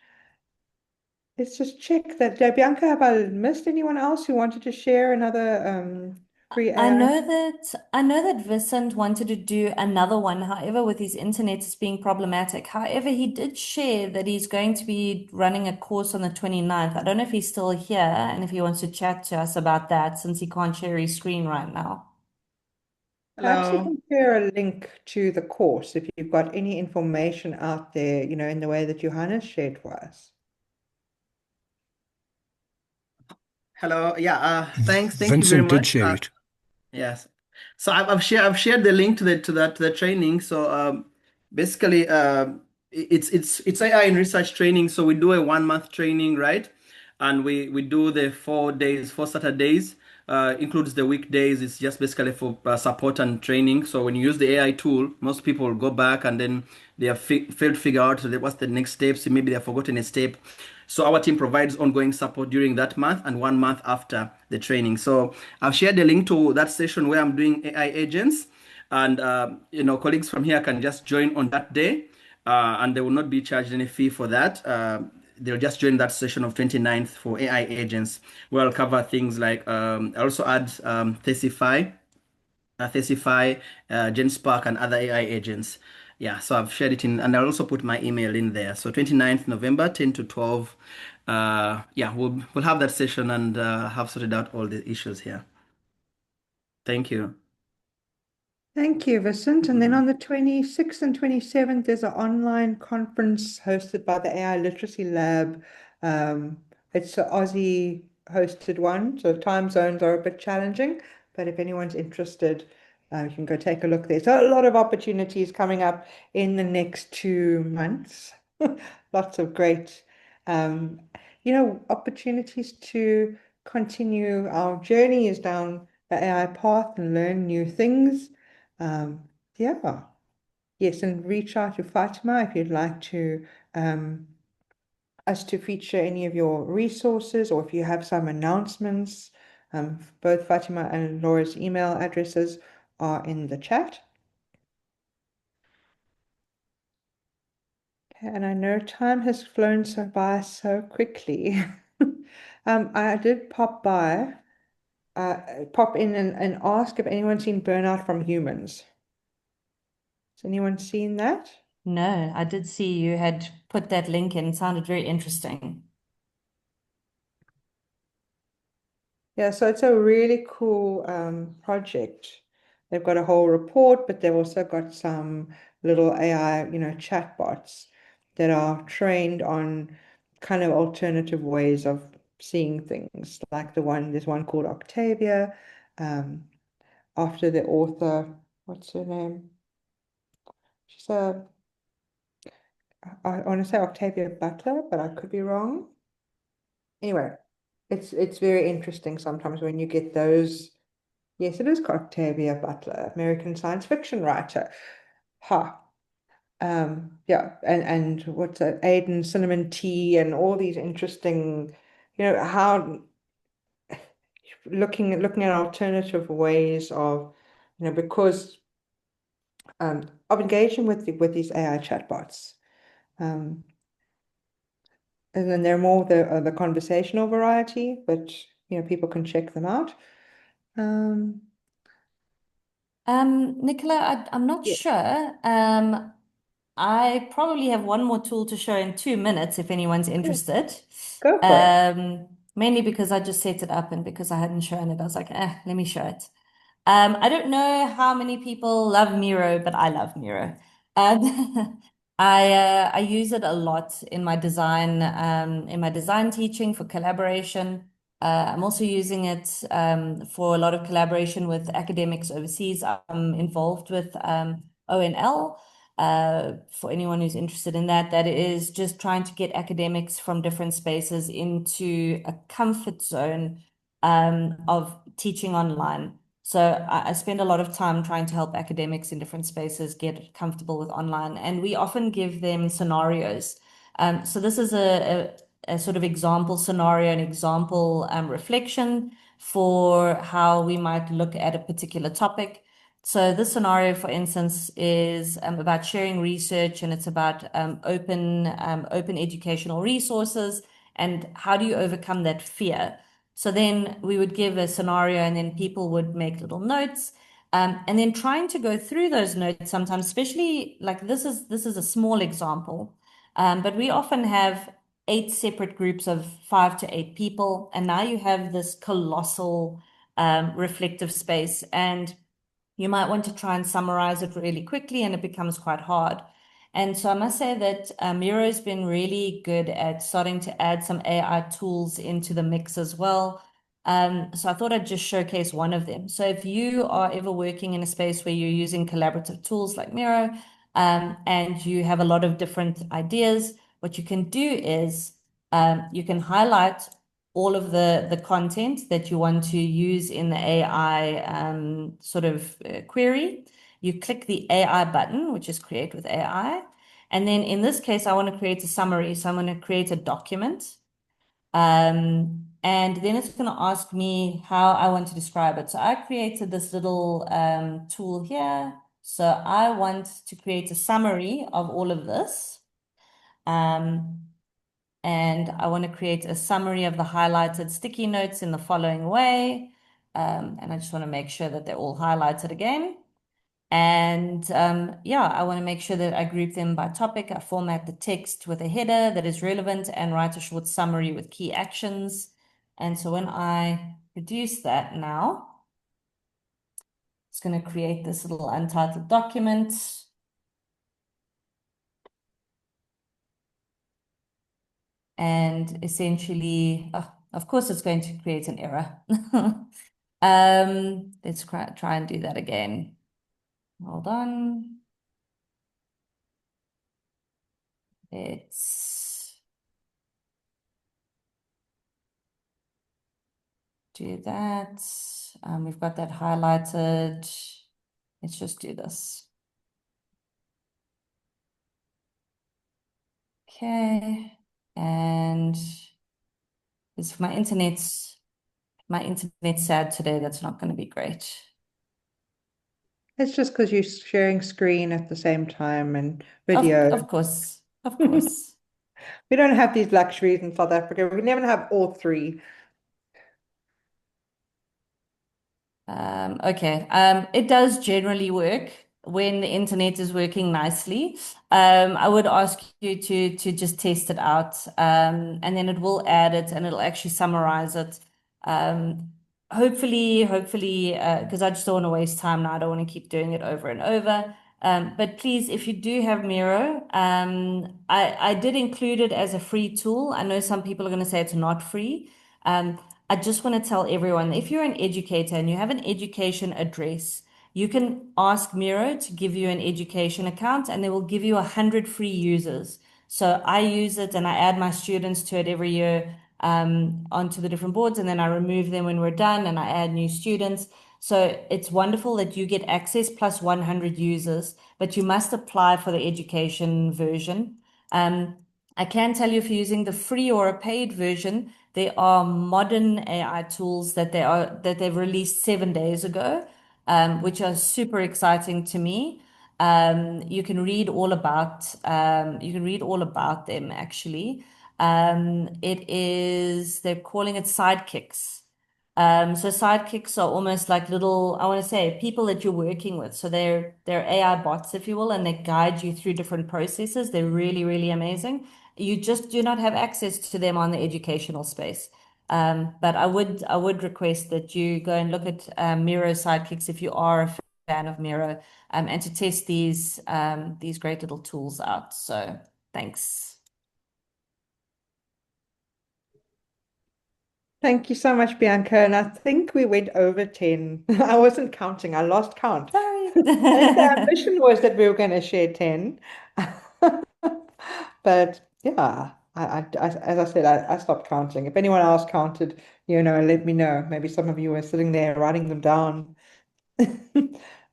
Let's just check that. Bianca, have I missed anyone else who wanted to share another free I AI? know that Vicent wanted to do another one. However, with his internet it's being problematic. However, he did share that he's going to be running a course on the 29th. I don't know if he's still here and if he wants to chat to us about that since he can't share his screen right now. Perhaps you Hello. can share a link to the course if you've got any information out there, in the way that Johannes shared for us. Hello. Yeah. Thanks. Thank you very Vincent did much. share it. Yes. So I've shared the link to the training. So basically it's AI in research training. So we do a 1 month training, right? And we do the 4 days, 4 Saturdays, includes the weekdays. It's just basically for support and training. So when you use the AI tool, most people go back and then they have failed to figure out what's the next steps. Maybe they have forgotten a step. So our team provides ongoing support during that month and 1 month after the training. So I've shared the link to that session where I'm doing AI agents, and colleagues from here can just join on that day, and they will not be charged any fee for that. They'll just join that session of 29th for AI agents, where I'll cover things like I also add Thesify, GenSpark, and other AI agents. Yeah, so I've shared it in, and I'll also put my email in there. So 29th November, 10 to 12. Yeah, we'll have that session and have sorted out all the issues here. Thank you. Thank you, Vicent. And then on the 26th and 27th, there's an online conference hosted by the AI Literacy Lab. It's an Aussie hosted one, so time zones are a bit challenging, but if anyone's interested, you can go take a look there. So a lot of opportunities coming up in the next 2 months. Lots of great, um, opportunities to continue our journeys down the AI path and learn new things. Yeah. Yes, and reach out to Fatima if you'd like to us to feature any of your resources or if you have some announcements. Both Fatima and Laura's email addresses are in the chat. Okay, and I know time has flown by so quickly. I did pop in and ask if anyone's seen Burnout from Humans. Has anyone seen that? No, I did see you had put that link in. It sounded very interesting. Yeah, so it's a really cool project. They've got a whole report, but they've also got some little AI, chatbots that are trained on kind of alternative ways of seeing things. Like there's one called Octavia, after the author, what's her name? She's I want to say Octavia Butler, but I could be wrong. Anyway, it's very interesting sometimes when you get those Yes, it is Octavia Butler, American science fiction writer. Ha. Yeah, and what's that? Aiden Cinnamon Tea and all these interesting, how looking at alternative ways of, because of engaging with these AI chatbots. Um, and then they're more the conversational variety, but people can check them out. Um, Nicola, I'm not yeah, sure. I probably have one more tool to show in 2 minutes if anyone's interested. go for it. Mainly because I just set it up and because I hadn't shown it, I was like, let me show it. I don't know how many people love Miro, but I love Miro. And I use it a lot in my design teaching for collaboration. I'm also using it for a lot of collaboration with academics overseas. I'm involved with ONL. For anyone who's interested in that, that is just trying to get academics from different spaces into a comfort zone of teaching online. So I spend a lot of time trying to help academics in different spaces get comfortable with online, and we often give them scenarios. So this is a sort of example scenario, an example reflection for how we might look at a particular topic. So this scenario, for instance, is about sharing research, and it's about open educational resources, and how do you overcome that fear? So then we would give a scenario, and then people would make little notes. And then trying to go through those notes sometimes, especially like this is a small example, but we often have 8 separate groups of 5 to 8 people, and now you have this colossal reflective space, and you might want to try and summarize it really quickly, and it becomes quite hard. And so I must say that Miro's been really good at starting to add some AI tools into the mix as well. So I thought I'd just showcase one of them. So if you are ever working in a space where you're using collaborative tools like Miro, and you have a lot of different ideas, what you can do is you can highlight all of the content that you want to use in the AI sort of query. You click the AI button, which is create with AI. And then in this case, I want to create a summary. So I'm going to create a document. And then it's going to ask me how I want to describe it. So I created this little tool here. So I want to create a summary of all of this. And I want to create a summary of the highlighted sticky notes in the following way. And I just want to make sure that they're all highlighted again. And yeah, I want to make sure that I group them by topic. I format the text with a header that is relevant and write a short summary with key actions. And so when I produce that now, it's going to create this little untitled document. And essentially, of course, it's going to create an error. Let's try and do that again. Hold on. Let's do that. We've got that highlighted. Let's just do this. Okay. And if my internet's sad today, that's not going to be great. It's just because you're sharing screen at the same time and video. Of course. Of course. We don't have these luxuries in South Africa. We never have all three. Okay. It does generally work when the internet is working nicely. I would ask you to just test it out, and then it will add it and it'll actually summarize it. Hopefully, because I just don't want to waste time now. I don't want to keep doing it over and over. But please, if you do have Miro, I did include it as a free tool. I know some people are going to say it's not free. I just want to tell everyone, if you're an educator and you have an education address, you can ask Miro to give you an education account, and they will give you 100 free users. So I use it and I add my students to it every year onto the different boards, and then I remove them when we're done and I add new students. So it's wonderful that you get access plus 100 users, but you must apply for the education version. I can tell you if you're using the free or a paid version, there are modern AI tools that they've released 7 days ago, which are super exciting to me. You can read all about them actually. They're calling it sidekicks. So sidekicks are almost like little, I want to say, people that you're working with. So they're AI bots, if you will, and they guide you through different processes. They're really, really amazing. You just do not have access to them on the educational space. But I would request that you go and look at Miro sidekicks if you are a fan of Miro, and to test these great little tools out. So thanks. Thank you so much, Bianca. And I think we went over 10. I wasn't counting, I lost count. Sorry. I think the ambition was that we were going to share 10. But yeah, as I said, I stopped counting. If anyone else counted, let me know. Maybe some of you were sitting there writing them down.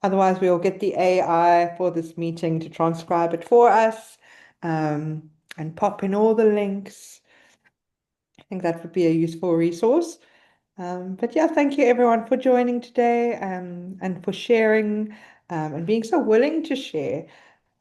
Otherwise, we'll get the AI for this meeting to transcribe it for us, and pop in all the links. I think that would be a useful resource. But yeah, thank you everyone for joining today, and for sharing, and being so willing to share,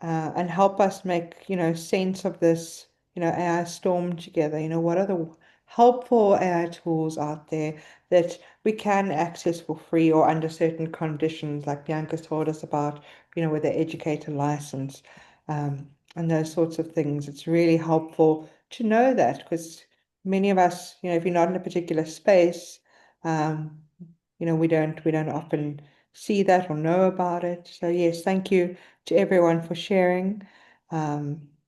and help us make, sense of this, AI storm together. What are the helpful AI tools out there that we can access for free or under certain conditions, like Bianca's told us about, with the educator license, and those sorts of things. It's really helpful to know that, because many of us, if you're not in a particular space, um, we don't often see that or know about it. So yes, thank you to everyone for sharing.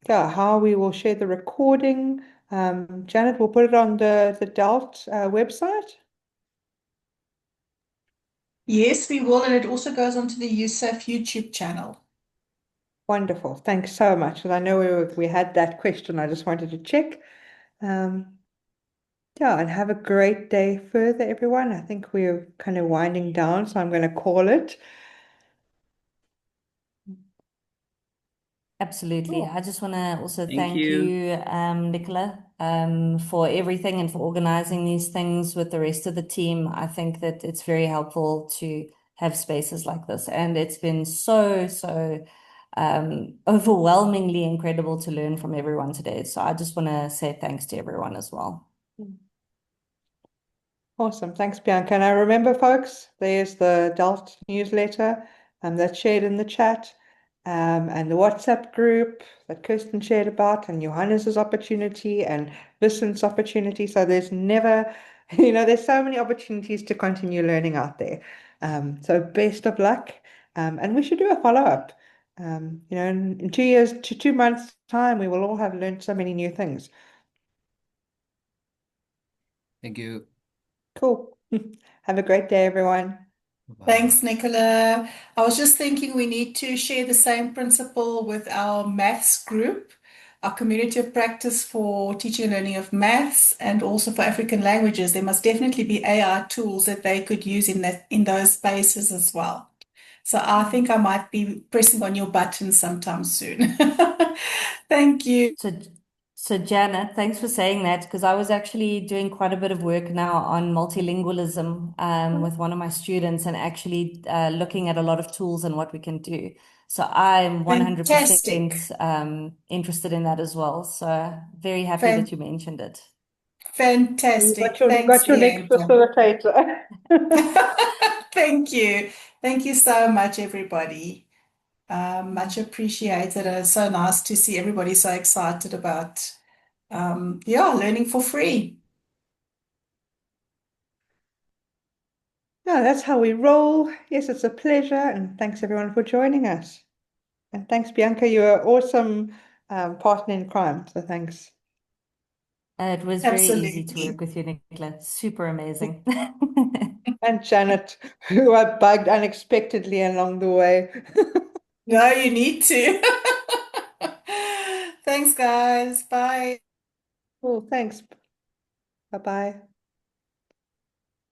Yeah, how we will share the recording. Janet will put it on the DELT website. Yes, we will, and it also goes onto the USAF YouTube channel. Wonderful. Thanks so much. And I know we had that question. I just wanted to check. Yeah, and have a great day further, everyone. I think we're kind of winding down, so I'm going to call it. Absolutely. Cool. I just want to also Thank thank you. you, Nicola, for everything and for organizing these things with the rest of the team. I think that it's very helpful to have spaces like this, and it's been so overwhelmingly incredible to learn from everyone today. So I just want to say thanks to everyone as well. Awesome. Thanks, Bianca. And I remember, folks, there's the DELT newsletter, that's shared in the chat, and the WhatsApp group that Kirsten shared about, and Johannes's opportunity and Vincent's opportunity. So there's never, there's so many opportunities to continue learning out there. So best of luck. And we should do a follow-up. In 2 years to 2 months' time, we will all have learned so many new things. Thank you. Cool. Have a great day, everyone. Thanks, Nicola. I was just thinking we need to share the same principle with our maths group, our community of practice for teaching and learning of maths, and also for African languages. There must definitely be AI tools that they could use in those spaces as well. So I think I might be pressing on your button sometime soon. Thank you. So Janet, thanks for saying that, because I was actually doing quite a bit of work now on multilingualism with one of my students, and actually looking at a lot of tools and what we can do. So I'm 100% interested in that as well. So very happy that you mentioned it. Fantastic. You Thanks, got your next Bianca. facilitator. Thank you. Thank you so much, everybody. Much appreciated. It's so nice to see everybody so excited about, learning for free. Yeah, that's how we roll. Yes, it's a pleasure, and thanks everyone for joining us. And thanks, Bianca. You're an awesome partner in crime. So thanks. It was very easy to work with you, Nicola. Super amazing. And Janet, who I bugged unexpectedly along the way. No, you need to. Thanks, guys. Bye. Cool, thanks. Bye-bye.